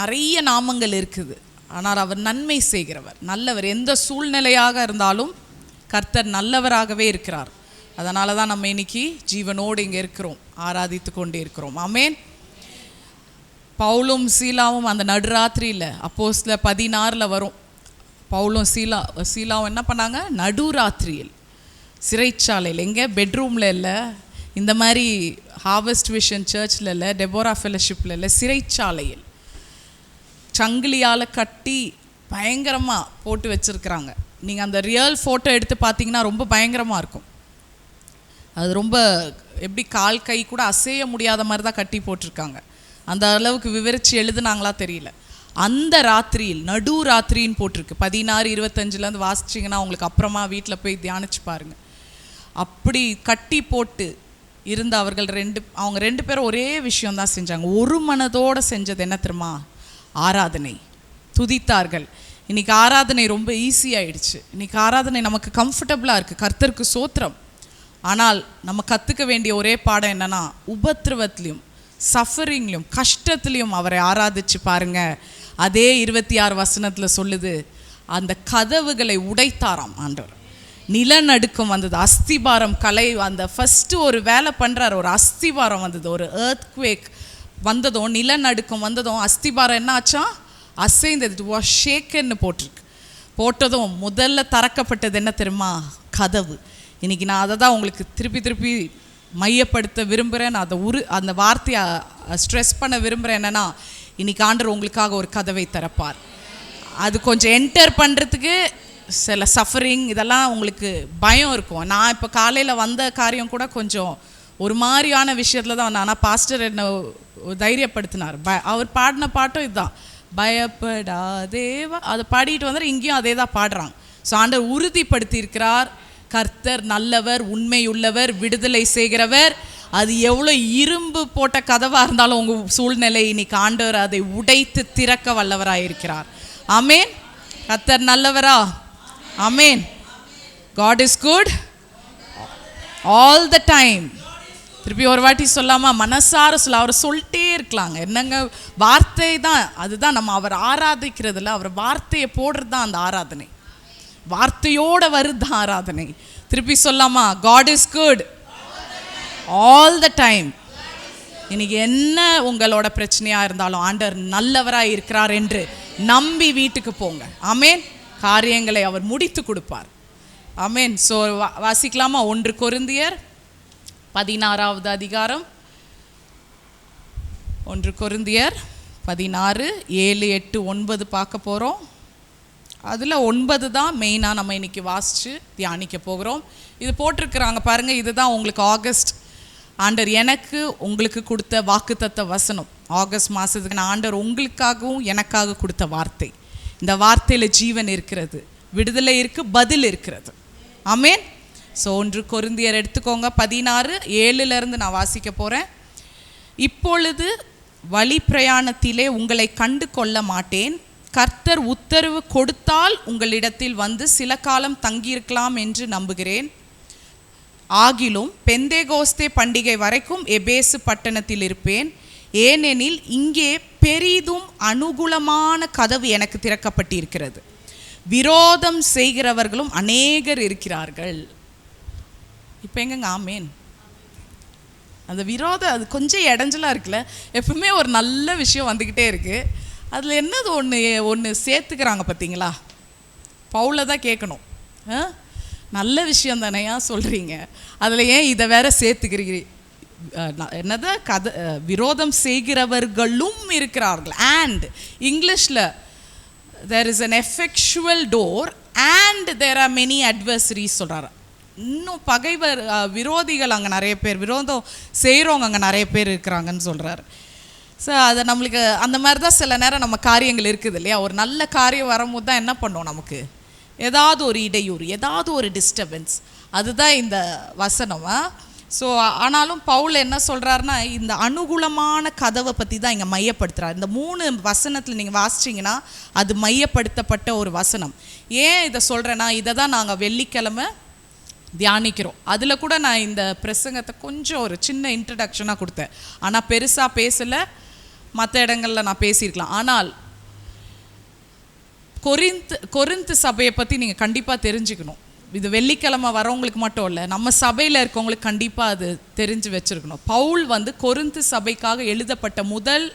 நிறைய நாமங்கள் இருக்குது. ஆனால் அவர் நன்மை செய்கிறவர், நல்லவர். எந்த சூழ்நிலையாக இருந்தாலும் கர்த்தர் நல்லவராகவே இருக்கிறார். அதனால தான் நம்ம இன்னைக்கு ஜீவனோடு இங்கே இருக்கிறோம், ஆராதித்து கொண்டே இருக்கிறோம். ஆமேன். பவுலும் சீலாவும் அந்த நடுராத்திரியில் அப்போஸ்தலர் 16 வரும். பவுலும் சீலாவும் என்ன பண்ணாங்க? நடுராத்திரியில் சிறைச்சாலையில், எங்கே? பெட்ரூமில் இல்லை, இந்த மாதிரி ஹார்வெஸ்ட் விஷன் சர்ச்சில் இல்லை, டெபோரா ஃபெலோஷிப்பில் இல்லை, சிறைச்சாலையில் சங்கிலியால் கட்டி பயங்கரமாக போட்டு வச்சுருக்குறாங்க. நீங்கள் அந்த ரியல் ஃபோட்டோ எடுத்து பார்த்தீங்கன்னா ரொம்ப பயங்கரமாக இருக்கும். அது ரொம்ப எப்படி கால் கை கூட அசைய முடியாத மாதிரி தான் கட்டி போட்டிருக்காங்க. அந்த அளவுக்கு விவரித்து எழுதுனாங்களா தெரியல. அந்த ராத்திரியில், நடு ராத்திரின்னு போட்டிருக்கு. 16:25 வாசிச்சிங்கன்னா உங்களுக்கு அப்புறமா வீட்டில் போய் தியானிச்சு பாருங்கள். அப்படி கட்டி போட்டு இருந்த அவர்கள் அவங்க ரெண்டு பேரும் ஒரே விஷயம்தான் செஞ்சாங்க. ஒரு மனதோடு செஞ்சது என்ன தெரியுமா? ஆராதனை. துதித்தார்கள். இன்றைக்கி ஆராதனை ரொம்ப ஈஸியாகிடுச்சு. இன்றைக்கி ஆராதனை நமக்கு கம்ஃபர்டபுளாக இருக்குது. கர்த்தருக்கு சோத்திரம். ஆனால் நம்ம கற்றுக்க வேண்டிய ஒரே பாடம் என்னென்னா, உபத்திரவத்திலையும் சஃபரிங்லையும் கஷ்டத்துலையும் அவரை ஆராதிச்சு பாருங்கள். அதே 26 சொல்லுது, அந்த கதவுகளை உடைத்தாராம் ஆண்டவர். நிலநடுக்கம் வந்தது, அஸ்திபாரம் கலை. அந்த ஃபஸ்ட்டு ஒரு வேலை பண்ணுறார், ஒரு அஸ்திபாரம் வந்தது, ஒரு எர்த்குவேக் வந்ததும், நிலநடுக்கம் வந்ததும் அஸ்திபாரம் என்ன ஆச்சா? அசைந்தது. இட் வாஸ் ஷேக்கன்னு போட்டதும் முதல்ல திறக்கப்பட்டது என்ன தெரியுமா? கதவு. இன்றைக்கி நான் அதை தான் உங்களுக்கு திருப்பி மையப்படுத்த விரும்புகிறேன். அந்த வார்த்தையை ஸ்ட்ரெஸ் பண்ண விரும்புகிறேன். என்னென்னா, இன்றைக்கி ஆண்டவர் உங்களுக்காக ஒரு கதவை திறப்பார். அது கொஞ்சம் என்டர் பண்ணுறதுக்கு சில சஃபரிங், இதெல்லாம் உங்களுக்கு பயம் இருக்கும். நான் இப்போ காலையில் வந்த காரியம் கூட கொஞ்சம் ஒரு மாதிரியான விஷயத்தில் தான். ஆனால் பாஸ்டர் என்னை தைரியப்படுத்தினார். அவர் பாடின பாட்டும் இதுதான், பயப்படாதேவா. அதை பாடிட்டு வந்தால் இங்கேயும் அதே தான் பாடுறாங்க. ஸோ ஆண்டவர் உறுதிப்படுத்தி இருக்கிறார், கர்த்தர் நல்லவர், உண்மையுள்ளவர், விடுதலை செய்கிறவர். அது எவ்வளோ இரும்பு போட்ட கதவாக இருந்தாலும் உங்கள் சூழ்நிலை இன்னைக்கு ஆண்டவர் அதை உடைத்து திறக்க வல்லவராக இருக்கிறார். ஆமேன். கர்த்தர் நல்லவரா? ஆமேன். God is good all the time. திருப்பி ஒரு வாட்டி சொல்லாமா? மனசார சொல்ல. அவர் சொல்லிட்டே இருக்கலாங்க. என்னங்க வார்த்தை தான், அதுதான் நம்ம அவர் ஆராதிக்கிறதுல அவர் வார்த்தையை போடுறது தான் அந்த ஆராதனை. வார்த்தையோட வருது ஆராதனை. திருப்பி சொல்லாமா? God is good all the time. இன்னைக்கு என்ன உங்களோட பிரச்சனையாக இருந்தாலும் ஆண்டவர் நல்லவராக இருக்கிறார் என்று நம்பி வீட்டுக்கு போங்க. ஆமேன். காரியங்களை அவர் முடித்து கொடுப்பார். ஆமேன். ஸோ வாசிக்கலாமா? 1 கொரிந்தியர் 16வது அதிகாரம். 1 கொரிந்தியர் 16, 7, 8, 9 பார்க்க போகிறோம். அதில் 9 தான் மெயினாக நம்ம இன்றைக்கி வாசித்து தியானிக்க போகிறோம். இது போட்டிருக்கிறாங்க பாருங்கள். இதுதான் உங்களுக்கு ஆகஸ்ட் ஆண்டவர் எனக்கு உங்களுக்கு கொடுத்த வாக்குத்தத்த வசனம். ஆகஸ்ட் மாதத்துக்கு நான் ஆண்டவர் உங்களுக்காகவும் எனக்காக கொடுத்த வார்த்தை. இந்த வார்த்தையில் ஜீவன் இருக்கிறது, விடுதலை இருக்குது, பதில் இருக்கிறது. ஆமேன். ஸோ 1 கொரிந்தியர் எடுத்துக்கோங்க. 16, 7 நான் வாசிக்க போகிறேன். இப்பொழுது வழி பிரயாணத்திலே உங்களை கண்டு கொள்ள மாட்டேன். கர்த்தர் உத்தரவு கொடுத்தால் உங்களிடத்தில் வந்து சில காலம் தங்கியிருக்கலாம் என்று நம்புகிறேன். ஆகிலும் பெந்தேகோஸ்தே பண்டிகை வரைக்கும் எபேசு பட்டணத்தில் இருப்பேன். ஏனெனில் இங்கே பெரிதும் அனுகூலமான கதவு எனக்கு திறக்கப்பட்டிருக்கிறது. விரோதம் செய்கிறவர்களும் அநேகர் இருக்கிறார்கள். இப்போ எங்கங்க? ஆமேன். அந்த விரோதம் அது கொஞ்சம் இடைஞ்சலாக இருக்குல்ல. எப்பவுமே ஒரு நல்ல விஷயம் வந்துக்கிட்டே இருக்குது. அதில் என்னது ஒன்று சேர்த்துக்கிறாங்க பார்த்தீங்களா? பவுலை தான் கேட்கணும். நல்ல விஷயம் தானேயா சொல்கிறீங்க, அதில் ஏன் இதை வேற சேர்த்துக்கிறீங்க? என்னது? விரோதம் செய்கிறவர்களும் இருக்கிறார்கள். அண்ட் இங்கிலீஷில் there is an effectual door and there are many adversaries சொல்கிறாரு. இன்னும் பகைவர், விரோதிகள் அங்கே நிறைய பேர், விரோதம் செய்கிறவங்க அங்கே நிறைய பேர் இருக்கிறாங்கன்னு சொல்கிறாரு. ஸோ அதை நம்மளுக்கு அந்த மாதிரி தான் சில நேரம் நம்ம காரியங்கள் இருக்குது இல்லையா? ஒரு நல்ல காரியம் வரும்போது தான் என்ன பண்ணோம், நமக்கு ஏதாவது ஒரு இடையூறு, ஏதாவது ஒரு டிஸ்டர்பன்ஸ். அதுதான் இந்த வசனம். ஸோ ஆனாலும் பவுல் என்ன சொல்கிறாருன்னா, இந்த அனுகூலமான கதவை பற்றி தான் இங்கே மையப்படுத்துகிறார். இந்த 3 வசனத்தில் நீங்கள் வாசிச்சிங்கன்னா அது மையப்படுத்தப்பட்ட ஒரு வசனம். ஏன் இதை சொல்கிறேன்னா, இதை தான் நாங்கள் வெள்ளிக்கிழமை தியானிக்கிறோம். அதில் கூட நான் இந்த பிரசங்கத்தை கொஞ்சம் ஒரு சின்ன இன்ட்ரடக்ஷனாக கொடுத்தேன். ஆனால் பெருசாக பேசலை. மற்ற இடங்களில் நான் பேசியிருக்கலாம். ஆனால் கொரிந்து சபையை பற்றி நீங்கள் கண்டிப்பாக தெரிஞ்சுக்கணும். இது வெள்ளிக்கிழமை வரவங்களுக்கு மட்டும் இல்லை, நம்ம சபையில் இருக்கவங்களுக்கு கண்டிப்பாக அது தெரிஞ்சு வச்சுருக்கணும். பவுல் கொரிந்து சபைக்காக எழுதப்பட்ட முதல்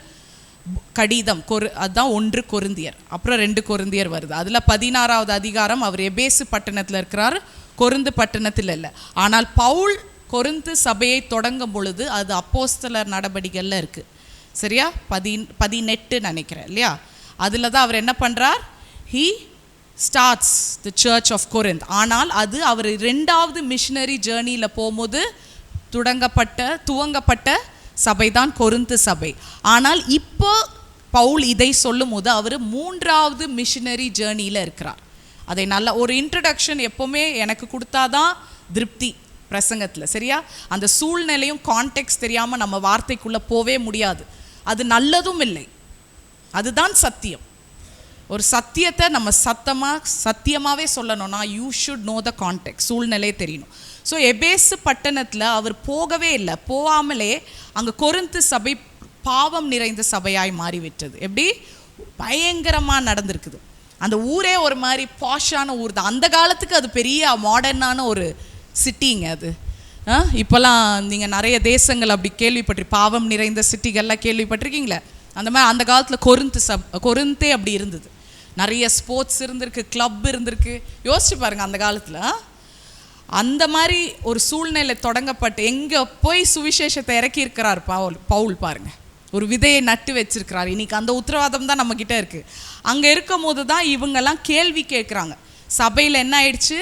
கடிதம் அதுதான் 1 கொரிந்தியர், அப்புறம் 2 கொரிந்தியர் வருது. அதில் 16வது அதிகாரம் அவர் எபேசு பட்டணத்தில் இருக்கிறார், கொரிந்து பட்டணத்தில் இல்லை. ஆனால் பவுல் கொரிந்து சபையை தொடங்கும் பொழுது அது அப்போஸ்தலர் நடபடிகளில் இருக்குது. சரியா? 18 நினைக்கிறேன் இல்லையா? அதில் தான் அவர் என்ன பண்ணுறார், he starts the church of Corinth. ஆனால் அது அவர் 2வது மிஷனரி ஜேர்னியில் போகும்போது துவங்கப்பட்ட சபை தான் கொரிந்து சபை. ஆனால் இப்போ பவுல் இதை சொல்லும் போது அவர் 3வது மிஷனரி ஜேர்னியில் இருக்கிறார். அதை நல்ல ஒரு இன்ட்ரடக்ஷன் எப்போவுமே எனக்கு கொடுத்தாதான் திருப்தி பிரசங்கத்தில். சரியா? அந்த சூழ்நிலையும் கான்டெக்ஸ்ட் தெரியாமல் நம்ம வார்த்தைக்குள்ளே போவே முடியாது. அது நல்லதும் இல்லை, அதுதான் சத்தியம். ஒரு சத்தியத்தை நம்ம சத்தியமாகவே சொல்லணும்னா you should know the contact, சூழ்நிலையே தெரியணும். ஸோ எபேசு பட்டணத்தில் அவர் போகவே இல்லை, போகாமலே அங்கே கொரிந்து சபை பாவம் நிறைந்த சபையாய் மாறிவிட்டது. எப்படி பயங்கரமாக நடந்திருக்குது. அந்த ஊரே ஒரு மாதிரி பாஷான ஊர் தான். அந்த காலத்துக்கு அது பெரிய மாடர்னான ஒரு சிட்டிங்க அது. இப்போல்லாம் நீங்கள் நிறைய தேசங்கள் அப்படி பாவம் நிறைந்த சிட்டிகள்லாம் கேள்விப்பட்டிருக்கீங்களே. அந்த மாதிரி அந்த காலத்தில் கொரிந்தே அப்படி இருந்தது. நிறைய ஸ்போர்ட்ஸ் இருந்திருக்கு, கிளப் இருந்திருக்கு. யோசிச்சு பாருங்கள் அந்த காலத்தில். அந்த மாதிரி ஒரு சூழ்நிலை தொடங்கப்பட்டு எங்கே போய் சுவிசேஷத்தை இறக்கி இருக்கிறார் பவுல் பாருங்கள். ஒரு விதையை நட்டு வச்சிருக்கிறார். இன்னைக்கு அந்த உத்தரவாதம் தான் நம்மக்கிட்ட இருக்குது. அங்கே இருக்கும் போது தான் இவங்கெல்லாம் கேள்வி கேட்குறாங்க. சபையில் என்ன ஆயிடுச்சு,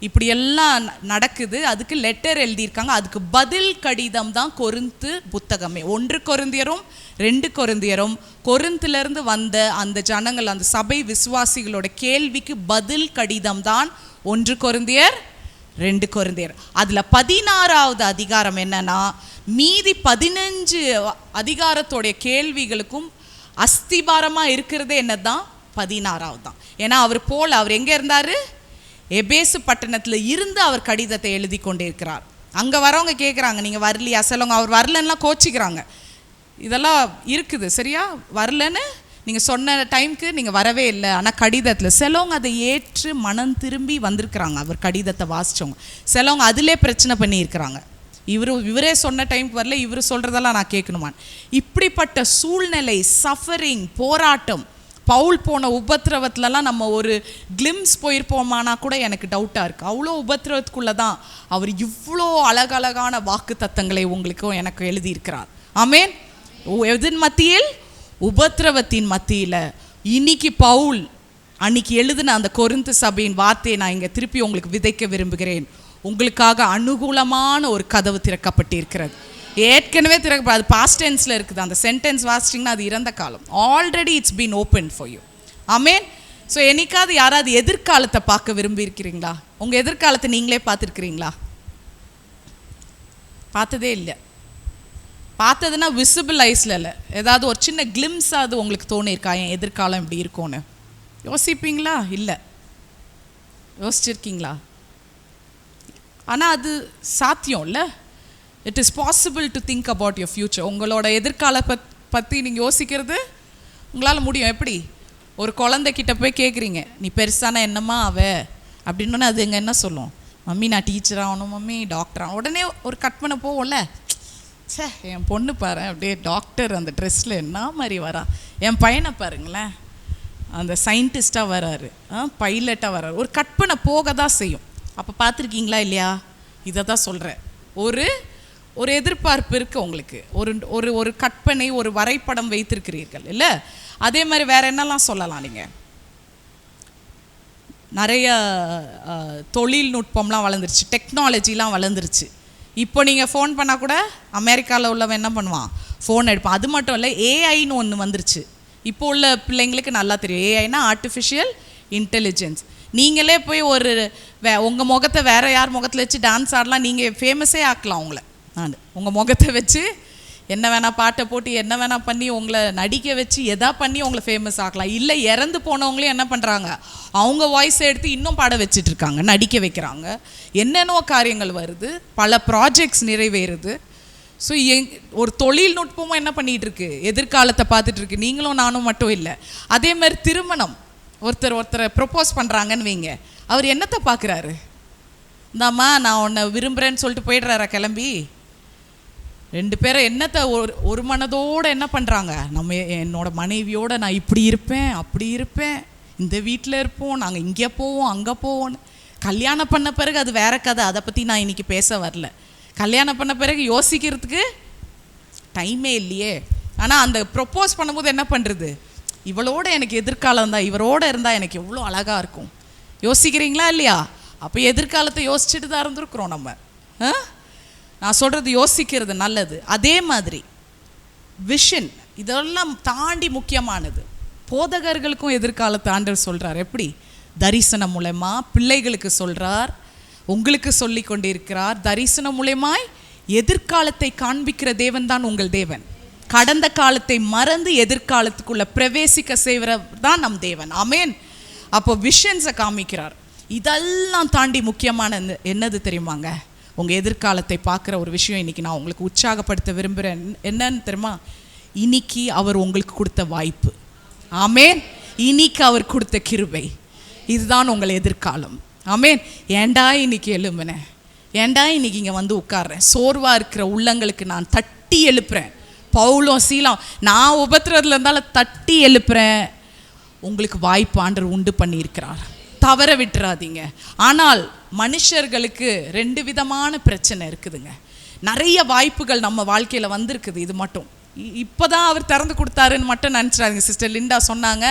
இப்படியெல்லாம் நடக்குது, அதுக்கு லெட்டர் எழுதியிருக்காங்க. அதுக்கு பதில் கடிதம் தான் கொரிந்து புத்தகமே. 1 கொரிந்தியரும் 2 கொரிந்தியரும் கொரிந்திலிருந்து வந்த அந்த ஜனங்கள், அந்த சபை விசுவாசிகளோட கேள்விக்கு பதில் கடிதம் தான் 1 கொரிந்தியர் 2 கொரிந்தியர். அதில் 16வது அதிகாரம் என்னன்னா, மீதி 15 அதிகாரத்தோடைய கேள்விகளுக்கும் அஸ்திபாரமாக இருக்கிறதே என்னதான் 16வது தான். ஏன்னா அவர் எங்கே இருந்தார், எபேசு பட்டணத்தில் இருந்து அவர் கடிதத்தை எழுதி கொண்டே இருக்கிறார். அங்கே வரவங்க கேட்குறாங்க, நீங்கள் வரலையா? சிலவங்க அவர் வரலன்னா கோச்சிக்கிறாங்க. இதெல்லாம் இருக்குது. சரியா? வரலன்னு நீங்கள் சொன்ன டைமுக்கு நீங்கள் வரவே இல்லை. ஆனால் கடிதத்தில் சிலவங்க அதை ஏற்று மனம் திரும்பி வந்திருக்கிறாங்க. அவர் கடிதத்தை வாசித்தவங்க சிலவங்க அதிலே பிரச்சனை பண்ணியிருக்கிறாங்க. இவரே சொன்ன டைமுக்கு வரல, இவர் சொல்கிறதெல்லாம் நான் கேட்கணுமான். இப்படிப்பட்ட சூழ்நிலை, சஃபரிங், போராட்டம், பவுல் போன உபத்திரவத்துலலாம் நம்ம ஒரு கிளிம்ஸ் போயிருப்போமானா கூட எனக்கு டவுட்டாக இருக்குது. அவ்வளோ உபத்திரவத்துக்குள்ளே தான் அவர் இவ்வளோ அழகழகான வாக்கு தத்தங்களை உங்களுக்கும் எனக்கு எழுதியிருக்கிறார். ஆமேன். எதின் மத்தியில், உபத்திரவத்தின் மத்தியில். இன்னைக்கு பவுல் அன்னைக்கு எழுதின அந்த கொரிந்து சபையின் வார்த்தையை நான் இங்கே திருப்பி உங்களுக்கு விதைக்க விரும்புகிறேன். உங்களுக்காக அனுகூலமான ஒரு கதவு திறக்கப்பட்டிருக்கிறது. ஏற்கனவே திறக்கப்படாது, பாஸ்ட் டென்ஸில் இருக்குது. அந்த சென்டென்ஸ் வாசிச்சிங்கன்னா அது இறந்த காலம். Already it's been open for you. Amen. So என்னைக்காவது யாராவது எதிர்காலத்தை பார்க்க விரும்பி இருக்கிறீங்களா? உங்கள் எதிர்காலத்தை நீங்களே பார்த்துருக்கிறீங்களா? பார்த்ததே இல்லை. பார்த்ததுன்னா விசிபிள் ஐஸில் இல்லை, ஏதாவது ஒரு சின்ன கிளிம்ஸாவது உங்களுக்கு தோணியிருக்கா என் எதிர்காலம் இப்படி இருக்கும்னு? யோசிப்பீங்களா? இல்லை. யோசிச்சிருக்கீங்களா? ஆனால் அது சாத்தியம் இல்லை. It is possible to think about your future. உங்களோட எதிர்கால பற்றி நீங்கள் யோசிக்கிறது உங்களால் முடியும். எப்படி? ஒரு குழந்தைக்கிட்ட போய் கேட்குறீங்க, நீ பெருசானா என்னம்மா அப்படின்னோடனே அது எங்கே என்ன சொல்லும்? மம்மி நான் டீச்சர் ஆகணும், மம்மி டாக்டர் ஆகணும். உடனே ஒரு கட் பண்ண போவோம்ல, என் பொண்ணு பாரு அப்படியே டாக்டர் அந்த ட்ரெஸ்ஸில் என்ன மாதிரி வரா. என் பையனை பாருங்களேன், அந்த சயின்டிஸ்டாக வராரு, பைலட்டாக வராரு. ஒரு கட் பண்ண போக தான் செய்யும். அப்போ பார்த்துருக்கீங்களா இல்லையா? இதை தான் சொல்கிறேன். ஒரு எதிர்பார்ப்பு இருக்குது உங்களுக்கு. ஒரு கற்பனை, ஒரு வரைபடம் வைத்திருக்கிறீர்கள் இல்லை? அதே மாதிரி வேறு என்னெல்லாம் சொல்லலாம்? நீங்கள் நிறைய தொழில்நுட்பம்லாம் வளர்ந்துருச்சு, டெக்னாலஜிலாம் வளர்ந்துருச்சு. இப்போ நீங்கள் ஃபோன் பண்ணால் கூட அமெரிக்காவில் உள்ளவன் என்ன பண்ணுவான், ஃபோன் எடுப்பான். அது மட்டும் இல்லை, ஏஐன்னு ஒன்று வந்துருச்சு. இப்போ உள்ள பிள்ளைங்களுக்கு நல்லா தெரியும். ஏஐனா ஆர்டிஃபிஷியல் இன்டெலிஜென்ஸ். நீங்களே போய் உங்கள் முகத்தை வேறு யார் முகத்தில் வச்சு டான்ஸ் ஆடலாம், நீங்கள் ஃபேமஸே ஆக்கலாம் உங்களை. உங்கள் முகத்தை வச்சு என்ன வேணால் பாட்டை போட்டு என்ன வேணால் பண்ணி உங்களை நடிக்க வச்சு எதா பண்ணி உங்களை ஃபேமஸ் ஆக்கலாம். இல்லை, இறந்து போனவங்களையும் என்ன பண்ணுறாங்க, அவங்க வாய்ஸை எடுத்து இன்னும் பாட வச்சிட்ருக்காங்க, நடிக்க வைக்கிறாங்க. என்னென்னோ காரியங்கள் வருது, பல ப்ராஜெக்ட்ஸ் நிறைவேறுது. ஸோ ஒரு தொழில்நுட்பமும் என்ன பண்ணிகிட்டு இருக்கு, எதிர்காலத்தை பார்த்துட்டு இருக்கு. நீங்களும் நானும் மட்டும் இல்லை. அதே மாதிரி திருமணம், ஒருத்தரை ப்ரொப்போஸ் பண்ணுறாங்கன்னு வைங்க, அவர் என்னத்தை பார்க்குறாரு? இந்தாம்மா நான் உன்னை விரும்புகிறேன்னு சொல்லிட்டு போயிடுறாரா கிளம்பி? ரெண்டு பேரும் என்னத்தை ஒரு மனதோடு என்ன பண்ணுறாங்க, நம்ம என்னோட மனைவியோடு நான் இப்படி இருப்பேன் அப்படி இருப்பேன், இந்த வீட்டில் இருப்போம், நாங்கள் இங்கே போவோம் அங்கே போவோன்னு. கல்யாணம் பண்ண பிறகு அது வேற கதை, அதை பற்றி நான் இன்றைக்கி பேச வரல. கல்யாணம் பண்ண பிறகு யோசிக்கிறதுக்கு டைமே இல்லையே. ஆனால் அந்த ப்ரொப்போஸ் பண்ணும்போது என்ன பண்ணுறது, இவளோட எனக்கு எதிர்காலம் தான், இவரோட இருந்தால் எனக்கு எவ்வளோ அழகாக இருக்கும். யோசிக்கிறீங்களா இல்லையா? அப்போ எதிர்காலத்தை யோசிச்சுட்டு தான் இருந்திருக்கிறோம் நம்ம. நான் சொல்கிறது யோசிக்கிறது நல்லது. அதே மாதிரி விஷன், இதெல்லாம் தாண்டி முக்கியமானது. போதகர்களுக்கும் எதிர்காலத்தை ஆண்டவர் சொல்கிறார். எப்படி? தரிசனம் மூலமா பிள்ளைகளுக்கு சொல்கிறார், உங்களுக்கு சொல்லி கொண்டிருக்கிறார். தரிசனம் மூலமாய் எதிர்காலத்தை காண்பிக்கிற தேவன் தான் உங்கள் தேவன். கடந்த காலத்தை மறந்து எதிர்காலத்துக்குள்ள பிரவேசிக்க செய்வர் தான் நம் தேவன். ஆமேன். அப்போ விஷன்ஸை காமிக்கிறார். இதெல்லாம் தாண்டி முக்கியமான என்னது தெரியுமாங்க? உங்கள் எதிர்காலத்தை பார்க்குற ஒரு விஷயம் இன்றைக்கி நான் உங்களுக்கு உற்சாகப்படுத்த விரும்புகிறேன். என்னன்னு தெரியுமா? இன்னைக்கு அவர் உங்களுக்கு கொடுத்த வாய்ப்பு. ஆமேன். இன்னைக்கு அவர் கொடுத்த கிருபை, இதுதான் உங்கள் எதிர்காலம். ஆமேன். ஏண்டா இன்னைக்கு எழும்புனேன், ஏண்டா இன்னைக்கு இங்கே வந்து உட்கார்றேன், சோர்வாக இருக்கிற உள்ளங்களுக்கு நான் தட்டி எழுப்புறேன். பவுலும் சீலாம், நான் உபத்திரத்தில் இருந்தாலும் தட்டி எழுப்புறேன். உங்களுக்கு வாய்ப்பு ஆண்டவர் உண்டு பண்ணியிருக்கிறார், தவற விட்டுறாதீங்க. ஆனால் மனுஷர்களுக்கு ரெண்டு விதமான பிரச்சனை இருக்குதுங்க. நிறைய வாய்ப்புகள் நம்ம வாழ்க்கையில் வந்திருக்குது. இது மட்டும் இப்போ தான் அவர் திறந்து கொடுத்தாருன்னு மட்டும் நினச்சிடாதீங்க. சிஸ்டர் லிண்டா சொன்னாங்க,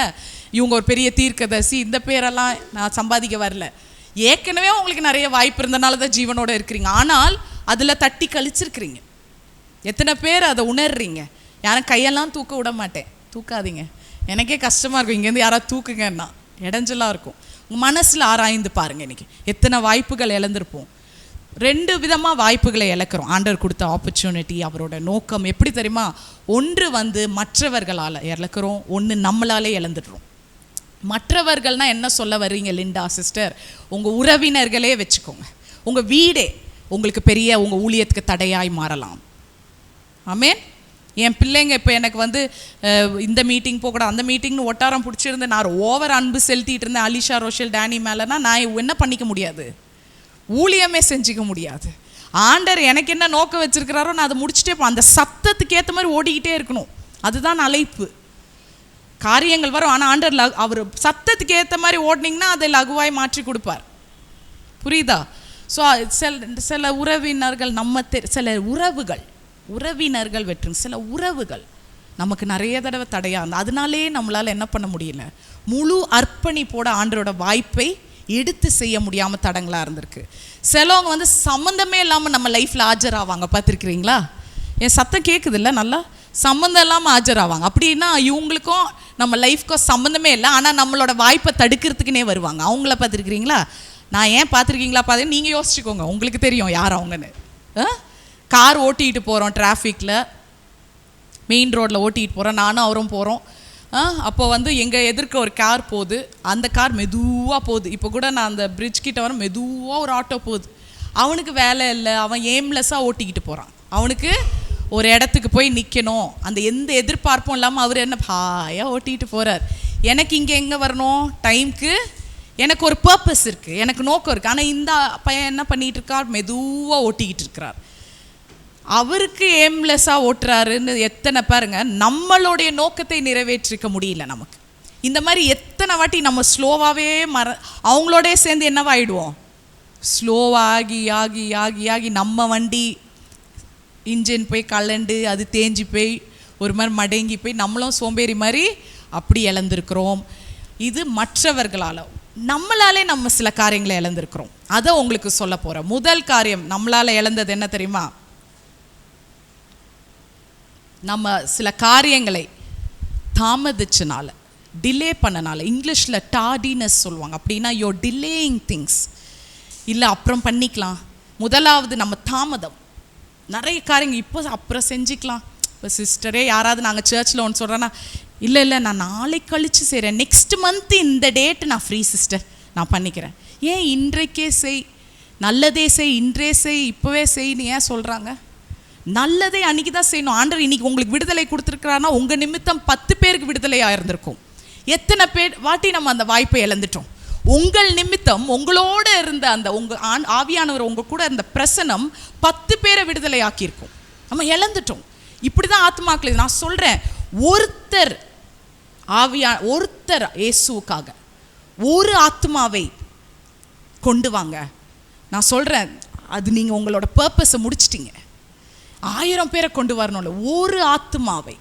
இவங்க ஒரு பெரிய தீர்க்கதரிசி, இந்த பேரெல்லாம் நான் சம்பாதிக்க வரல. ஏற்கனவே உங்களுக்கு நிறைய வாய்ப்பு இருந்தனால தான் ஜீவனோடு இருக்கிறீங்க. ஆனால் அதில் தட்டி கழிச்சிருக்கிறீங்க. எத்தனை பேர் அதை உணர்றீங்க? யாரும் கையெல்லாம் தூக்க விட மாட்டேன், தூக்காதீங்க. எனக்கே கஷ்டமாக இருக்கும், இங்கேருந்து யாராவது தூக்குங்கன்னா இடைஞ்சலாக இருக்கும். உங்கள் மனசில் ஆராய்ந்து பாருங்கள். இன்றைக்கி எத்தனை வாய்ப்புகள் இழந்திருப்போம். ரெண்டு விதமாக வாய்ப்புகளை இழக்கிறோம். ஆண்டவர் கொடுத்த ஆப்பர்ச்சுனிட்டி, அவரோட நோக்கம் எப்படி தெரியுமா? ஒன்று மற்றவர்களால் இழக்கிறோம், ஒன்று நம்மளாலே இழந்துடுறோம். மற்றவர்கள்னால் என்ன சொல்ல வர்றீங்க லிண்டா சிஸ்டர்? உங்கள் உறவினர்களே வச்சுக்கோங்க. உங்கள் வீடே உங்களுக்கு பெரிய உங்கள் ஊழியத்துக்கு தடையாய் மாறலாம். ஆமேன். என் பிள்ளைங்க இப்போ எனக்கு வந்து இந்த மீட்டிங் போகக்கூடாது, அந்த மீட்டிங்னு ஒட்டாரம் பிடிச்சிருந்து நான் ஓவர் அன்பு செலுத்திட்டு இருந்தேன் அலிஷா, ரோஷல், டேனி மேலேனா நான் என்ன பண்ணிக்க முடியாது, ஊழியமே செஞ்சுக்க முடியாது. ஆண்டர் எனக்கு என்ன நோக்கம் வச்சிருக்கிறாரோ நான் அதை முடிச்சுட்டே போ. அந்த சத்தத்துக்கு ஏற்ற மாதிரி ஓடிக்கிட்டே இருக்கணும். அதுதான் அழைப்பு. காரியங்கள் வரும், ஆனால் ஆண்டர் அவர் சத்தத்துக்கு ஏற்ற மாதிரி ஓடினீங்கன்னா அதை லகுவாய் மாற்றி கொடுப்பார். புரியுதா? ஸோ சில உறவினர்கள் சில உறவினர்கள் வெற்றுங்க, சில உறவுகள் நமக்கு நிறைய தடவை தடையாக இருந்தால் அதனாலே நம்மளால் என்ன பண்ண முடியல, முழு அர்ப்பணிப்போட ஆண்டரோட வாய்ப்பை எடுத்து செய்ய முடியாமல் தடங்களாக இருந்திருக்கு. சிலவங்க வந்து சம்மந்தமே இல்லாமல் நம்ம லைஃப்பில் ஆஜராவாங்க. பார்த்துருக்குறீங்களா? என் சத்தம் கேட்குது இல்லை? நல்லா சம்மந்தம் இல்லாமல் ஆஜராவாங்க. அப்படின்னா இவங்களுக்கும் நம்ம லைஃப்க்கும் சம்மந்தமே இல்லை, ஆனால் நம்மளோட வாய்ப்பை தடுக்கிறதுக்குனே வருவாங்க. அவங்கள பார்த்துருக்குறீங்களா? நான் ஏன் பார்த்துருக்கீங்களா? பார்த்து நீங்கள் யோசிச்சுக்கோங்க, உங்களுக்கு தெரியும் யார் அவங்கன்னு. கார் ஓட்டிகிட்டு போகிறோம், டிராஃபிக்கில் மெயின் ரோட்டில் ஓட்டிகிட்டு போகிறோம், நானும் அவரும் போகிறோம். அப்போ வந்து எங்கள் எதிர்க்க ஒரு கார் போகுது, அந்த கார் மெதுவாக போகுது. இப்போ கூட நான் அந்த பிரிட்ஜ் கிட்ட வர மெதுவாக ஒரு ஆட்டோ போகுது. அவனுக்கு வேலை இல்லை, அவன் எய்ம்லெஸ்ஸாக ஓட்டிக்கிட்டு போகிறான். அவனுக்கு ஒரு இடத்துக்கு போய் நிற்கணும், அந்த எந்த எதிர்பார்ப்பும் இல்லாமல் அவர் என்ன ஹாயாக ஓட்டிகிட்டு போகிறார். எனக்கு இங்கே எங்கே வரணும் டைமுக்கு, எனக்கு ஒரு பர்பஸ் இருக்குது, எனக்கு நோக்கம் இருக்குது. ஆனால் இந்த பையன் என்ன பண்ணிகிட்டு இருக்கார், மெதுவாக ஓட்டிக்கிட்டு இருக்கிறார். அவருக்கு எய்ம்லெஸ்ஸாக ஓட்டுறாருன்னு எத்தனை பாருங்க, நம்மளுடைய நோக்கத்தை நிறைவேற்றிக்க முடியல நமக்கு. இந்த மாதிரி எத்தனை வாட்டி நம்ம ஸ்லோவாகவே அவங்களோட சேர்ந்து என்னவாயிடுவோம், ஸ்லோவாகி ஆகி ஆகி ஆகி நம்ம வண்டி இன்ஜின் போய் கலண்டு அது தேஞ்சி போய் ஒரு மாதிரி மடங்கி போய் நம்மளும் சோம்பேறி மாதிரி அப்படி இழந்திருக்கிறோம். இது மற்றவர்களால், நம்மளாலே நம்ம சில காரியங்களை இழந்திருக்கிறோம். அதை உங்களுக்கு சொல்ல போகிறேன். முதல் காரியம் நம்மளால் இழந்தது என்ன தெரியுமா? நம்ம சில காரியங்களை தாமதிச்சனால, டிலே பண்ணனால, இங்கிலீஷில் டார்டினஸ் சொல்லுவாங்க. அப்படின்னா யோர் டிலேயிங் திங்ஸ், இல்லை அப்புறம் பண்ணிக்கலாம். முதலாவது நம்ம தாமதம். நிறைய காரியங்கள் இப்போ அப்புறம் செஞ்சுக்கலாம். இப்போ சிஸ்டரே யாராவது நாங்கள் சர்ச்சில் ஒன்று சொல்கிறேன்னா, இல்லை நான் நாளைக்கு கழித்து செய்கிறேன், நெக்ஸ்ட் மந்த்து இந்த டேட்டு நான் ஃப்ரீ சிஸ்டர், நான் பண்ணிக்கிறேன். ஏன் இன்றைக்கே செய், நல்லதே செய், இன்றே செய், இப்போவே செய்ன்னு ஏன் சொல்கிறாங்க? நல்லதே அன்னைக்கு தான் செய்யணும். ஆண்டவர் இன்னைக்கு உங்களுக்கு விடுதலை கொடுத்துருக்கிறாருன்னா உங்கள் நிமித்தம் 10 பேருக்கு விடுதலையாக இருந்திருக்கும். எத்தனை பேர் வாட்டி நம்ம அந்த வாய்ப்பை இழந்துட்டோம். உங்கள் நிமித்தம் உங்களோட இருந்த அந்த உங்கள் ஆவியானவர் உங்கள் கூட இருந்த பிரசனம் 10 பேரை விடுதலை ஆக்கியிருக்கும். நம்ம இழந்துட்டோம். இப்படி தான் ஆத்மாக்கள். நான் சொல்கிறேன், ஒருத்தர் இயேசுவுக்காக ஒரு ஆத்மாவை கொண்டு வாங்க. நான் சொல்கிறேன், அது நீங்கள் உங்களோட பர்பஸை முடிச்சிட்டிங்க. 1000 பேரை கொண்டு வரணும்ல, ஒரு ஆத்மாவை.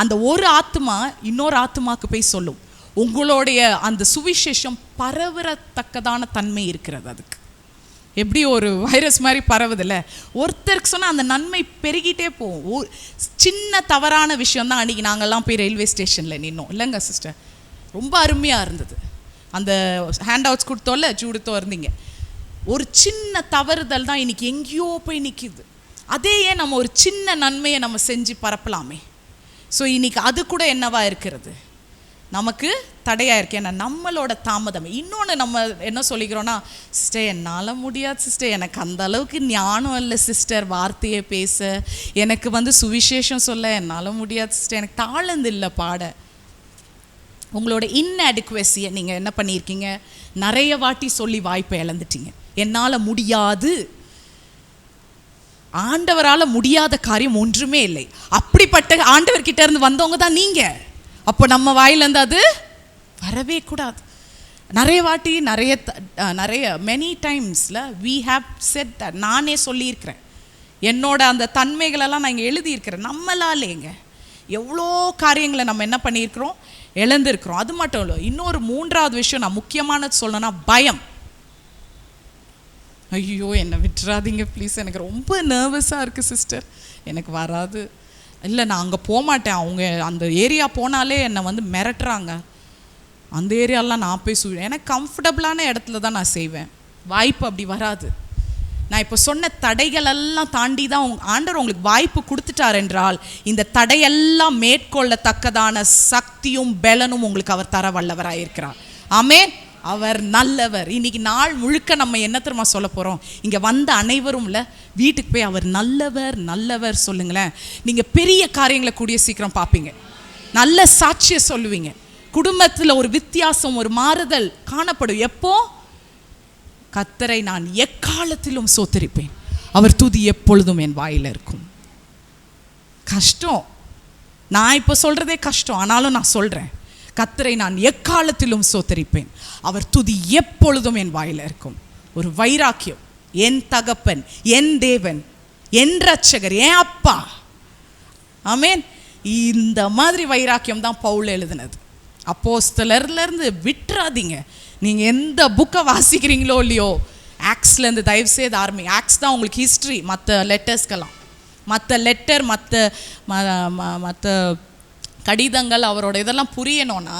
அந்த ஒரு ஆத்மா இன்னொரு ஆத்மாவுக்கு போய் சொல்லும். உங்களுடைய அந்த சுவிசேஷம் பரவத்தக்கதான தன்மை இருக்கிறது. அதுக்கு எப்படி ஒரு வைரஸ் மாதிரி பரவுதில்ல, ஒருத்தருக்கு சொன்னால் அந்த நன்மை பெருகிட்டே போகும். சின்ன தவறான விஷயம் தான். அன்றைக்கி நாங்கள்லாம் போய் ரயில்வே ஸ்டேஷனில் நின்னோம் இல்லைங்க சிஸ்டர், ரொம்ப அருமையாக இருந்தது. அந்த ஹேண்ட் அவுட்ஸ் கொடுத்தோல்ல, ஜூடுத்தோ இருந்தீங்க. ஒரு சின்ன தவறுதல் தான் இன்றைக்கி எங்கேயோ போய் நிற்கிது. அதே ஏன் நம்ம ஒரு சின்ன நன்மையை நம்ம செஞ்சு பரப்பலாமே. ஸோ இன்றைக்கி அது கூட என்னவா இருக்கிறது, நமக்கு தடையாக இருக்கு. ஏன்னா நம்மளோட தாமதம். இன்னொன்று நம்ம என்ன சொல்லிக்கிறோன்னா, சிஸ்டர் என்னால் முடியாது சிஸ்டர், எனக்கு அந்த அளவுக்கு ஞானம் இல்லை சிஸ்டர், வார்த்தையை பேச எனக்கு சுவிசேஷம் சொல்ல என்னால் முடியாது சிஸ்டர், எனக்கு தாளந்து இல்லை பாட. உங்களோட இன்அடிக்குவசியை நீங்கள் என்ன பண்ணியிருக்கீங்க, நிறைய வாட்டி சொல்லி வாய்ப்பை இழந்துட்டீங்க. என்னால் முடியாது. ஆண்டவரால் முடியாத காரியம் ஒன்றுமே இல்லை. அப்படிப்பட்ட ஆண்டவர்கிட்ட இருந்து வந்தவங்க தான் நீங்கள். அப்போ நம்ம வாயிலேருந்து அது வரவே கூடாது. நிறைய வாட்டி நிறைய மெனி டைம்ஸில் வி ஹாவ் செட் தட். நானே சொல்லியிருக்கிறேன், என்னோட அந்த தன்மைகளெல்லாம் நான் இங்கே எழுதியிருக்கிறேன். நம்மளாலேங்க எவ்வளோ காரியங்களை நம்ம என்ன பண்ணியிருக்கிறோம், இழந்திருக்கிறோம். அது மட்டும் இல்லை, இன்னொரு 3வது விஷயம் நான் முக்கியமானது சொல்லணும்னா பயம். ஐயோ என்னை விட்டுறாதீங்க ப்ளீஸ், எனக்கு ரொம்ப நர்வஸாக இருக்குது சிஸ்டர், எனக்கு வராது, இல்லை நான் அங்கே போகமாட்டேன், அவங்க அந்த ஏரியா போனாலே என்னை மிரட்டுறாங்க, அந்த ஏரியாலாம் நான் போய் எனக்கு கம்ஃபர்டபுளான இடத்துல தான் நான் செய்வேன். வாய்ப்பு அப்படி வராது. நான் இப்போ சொன்ன தடைகளெல்லாம் தாண்டி தான் ஆண்டவர் உங்களுக்கு வாய்ப்பு கொடுத்துட்டார் என்றால், இந்த தடையெல்லாம் மேற்கொள்ளத்தக்கதான சக்தியும் பலனும் உங்களுக்கு அவர் தர வல்லவராயிருக்கிறார். ஆமென். அவர் நல்லவர். இன்னைக்கு நாள் முழுக்க நம்ம என்ன தெரியுமா சொல்ல போகிறோம், இங்கே வந்த அனைவரும்ல வீட்டுக்கு போய் அவர் நல்லவர் நல்லவர் சொல்லுங்களேன். நீங்கள் பெரிய காரியங்களை கூடிய சீக்கிரம் பார்ப்பீங்க, நல்ல சாட்சியை சொல்லுவீங்க, குடும்பத்தில் ஒரு வித்தியாசம், ஒரு மாறுதல் காணப்படும். எப்போ, கர்த்தரை நான் எக்காலத்திலும் சோத்தரிப்பேன், அவர் துதி எப்பொழுதும் என் வாயில் இருக்கும். கஷ்டம், நான் இப்போ சொல்கிறதே கஷ்டம், ஆனாலும் நான் சொல்கிறேன், கர்த்தரை நான் எக்காலத்திலும் சோத்தரிப்பேன், அவர் துதி எப்பொழுதும் என் வாயில் இருக்கும். ஒரு வைராக்கியம், என் தகப்பன், என் தேவன், என் ரட்சகர், என் அப்பா. ஆமென். இந்த மாதிரி வைராக்கியம் தான் பவுல் எழுதினது. அப்போஸ்தலர்லேருந்து விட்டுறாதீங்க. நீங்கள் எந்த புக்கை வாசிக்கிறீங்களோ இல்லையோ, ஆக்ஸ்லேருந்து தயவுசெய்து ஆரம்பிங்க. ஆக்ஸ் தான் உங்களுக்கு ஹிஸ்ட்ரி. மற்ற லெட்டர்ஸ்க்கெல்லாம், மற்ற லெட்டர், மற்ற கடிதங்கள், அவரோட இதெல்லாம் புரியணும்னா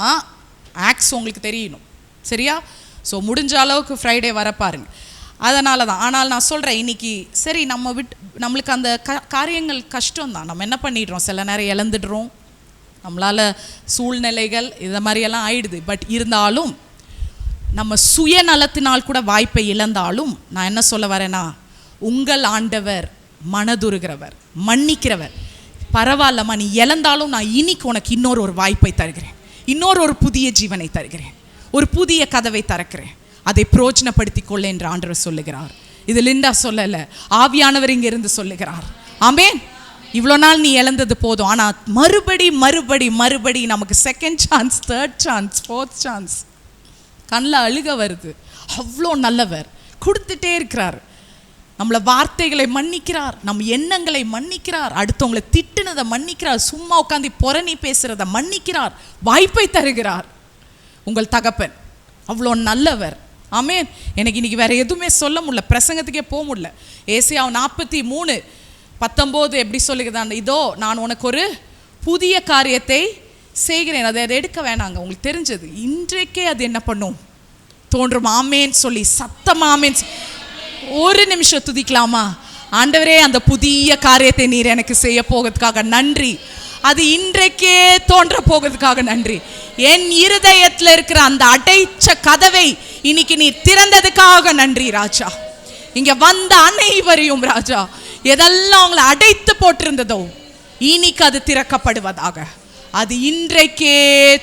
ஆக்ஸ் உங்களுக்கு தெரியணும், சரியா? ஸோ முடிஞ்ச அளவுக்கு ஃப்ரைடே வர பாருங்க. அதனால தான். ஆனால் நான் சொல்கிறேன், இன்றைக்கி சரி நம்மளுக்கு அந்த காரியங்கள் கஷ்டம்தான். நம்ம என்ன பண்ணிடுறோம், சில நேரம் இழந்துடுறோம், நம்மளால் சூழ்நிலைகள் இதை மாதிரியெல்லாம் ஆயிடுது. பட் இருந்தாலும் நம்ம சுயநலத்தினால் கூட வாய்ப்பை இழந்தாலும், நான் என்ன சொல்ல வரேன்னா, உங்கள் ஆண்டவர் மனதுருகிறவர், மன்னிக்கிறவர். பரவாயில்லம்மா, நீ இழந்தாலும் நான் இன்னைக்கு உனக்கு இன்னொரு வாய்ப்பை தருகிறேன், இன்னொரு புதிய ஜீவனை தருகிறேன், ஒரு புதிய கதவை திறக்கிறேன், அதை பிரயோஜனப்படுத்தி கொள்ள என்று ஆண்டவர் சொல்லுகிறார். இது லிண்டா சொல்லலை, ஆவியானவர் இங்கே இருந்து சொல்லுகிறார். ஆமென். இவ்வளோ நாள் நீ இழந்தது போதும், ஆனால் மறுபடி நமக்கு second chance, third chance, fourth chance. கண்ணில் அழுக வருது. அவ்வளோ நல்லவர், கொடுத்துட்டே இருக்கிறார். நம்மளை வார்த்தைகளை மன்னிக்கிறார், நம் எண்ணங்களை மன்னிக்கிறார், அடுத்தவங்களை திட்டுனதை மன்னிக்கிறார், சும்மா உட்காந்து புரணி பேசுகிறத மன்னிக்கிறார், வாய்ப்பை தருகிறார். உங்கள் தகப்பன் அவ்வளோ நல்லவர். ஆமென். எனக்கு இன்னைக்கு வேற எதுவுமே சொல்ல முடியல, பிரசங்கத்துக்கே போக முடியல. ஏசாயா 43:19 எப்படி சொல்லுகிறான், இதோ நான் உனக்கு ஒரு புதிய காரியத்தை செய்கிறேன், அதை எடுக்க வேணாங்க. உங்களுக்கு தெரிஞ்சது இன்றைக்கே அது என்ன பண்ணும், தோன்றும். ஆமேன் சொல்லி சத்தம் ஆமேன். ஒரு நிமிஷம் துதிக்கலாமா? ஆண்டவரே, அந்த புதிய காரியத்தை நீர் எனக்கு செய்ய போகிறதுக்காக நன்றி, அது இன்றைக்கே தோன்ற போகிறதுக்காக நன்றி. என் இருதயத்தில் இருக்கிற அந்த அடைச்ச கதவை இன்னைக்கு நீ திறந்ததுக்காக நன்றி ராஜா. இங்க வந்த அனைவரையும் ராஜா, எதெல்லாம் அவங்களை அடைத்து போட்டிருந்ததோ இன்னைக்கு அது திறக்கப்படுவதாக. அது இன்றைக்கே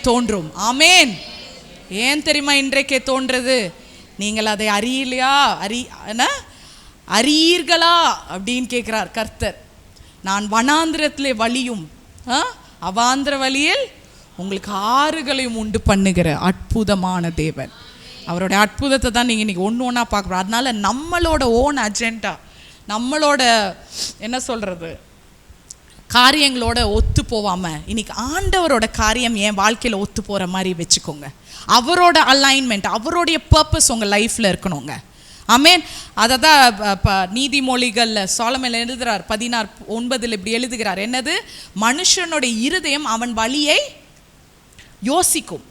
தோன்றும். ஆமேன். ஏன் தெரியுமா இன்றைக்கே தோன்றது? நீங்கள் அதை அறியலையா, அறியீர்களா அப்படின்னு கேட்கிறார் கர்த்தர். நான் வனாந்திரத்திலே வழியும் அவாந்திர வழியில் உங்களுக்கு ஆறுகளையும் உண்டு பண்ணுகிற அற்புதமான தேவன். அவருடைய அற்புதத்தை தான் நீங்கள் இன்னைக்கு ஒன்று ஒன்றா பார்க்குறோம். அதனால நம்மளோட ஓன் அஜெண்டா, நம்மளோட என்ன சொல்கிறது காரியங்களோட ஒத்து போகாமல் இன்னைக்கு ஆண்டவரோட காரியம் என் வாழ்க்கையில் ஒத்து போகிற மாதிரி வச்சுக்கோங்க. அவரோட அலைன்மெண்ட், அவருடைய பர்பஸ் உங்கள் லைஃப்பில் இருக்கணுங்க. ஆமேன். அதை தான் நீதிமொழிகளில் சாலமன் எழுதுகிறார் 16:9 இப்படி எழுதுகிறார். என்னது? மனுஷனுடைய இருதயம் அவன் வழியை யோசிக்கும்.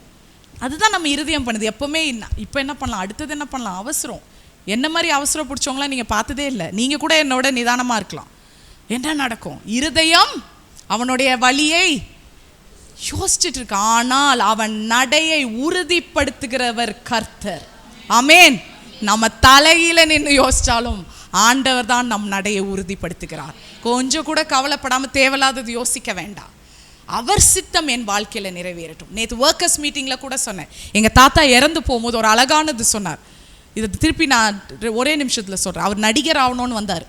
அதுதான் நம்ம இருதயம் பண்ணுது எப்பவுமே. இப்போ என்ன பண்ணலாம், அடுத்தது என்ன பண்ணலாம், அவசரம். என்ன மாதிரி அவசரம் பிடிச்சவங்களாம் நீங்கள் பார்த்ததே இல்லை. நீங்கள் கூட என்னோட நிதானமாக இருக்கலாம். என்ன நடக்கும்? இருதயம் அவனுடைய வழியை யோசிச்சுட்டு இருக்கான், ஆனால் அவன் நடையை உறுதிப்படுத்துகிறவர் கர்த்தர். ஆமேன். நம்ம தலையில நின்று யோசிச்சாலும் ஆண்டவர் தான் நம் நடையை உறுதிப்படுத்துகிறார். கொஞ்சம் கூட கவலைப்படாமல் தேவையில்லாதது யோசிக்க வேண்டாம். அவர் சித்தம் என் வாழ்க்கையில் நிறைவேறட்டும். நேற்று ஒர்க்கர்ஸ் மீட்டிங்கில் கூட சொன்னேன். எங்கள் தாத்தா இறந்து போகும்போது ஒரு அழகானது சொன்னார். இதை திருப்பி நான் ஒரே நிமிஷத்தில் சொல்கிறேன். அவர் நடிகர் ஆகணும்னு வந்தார்.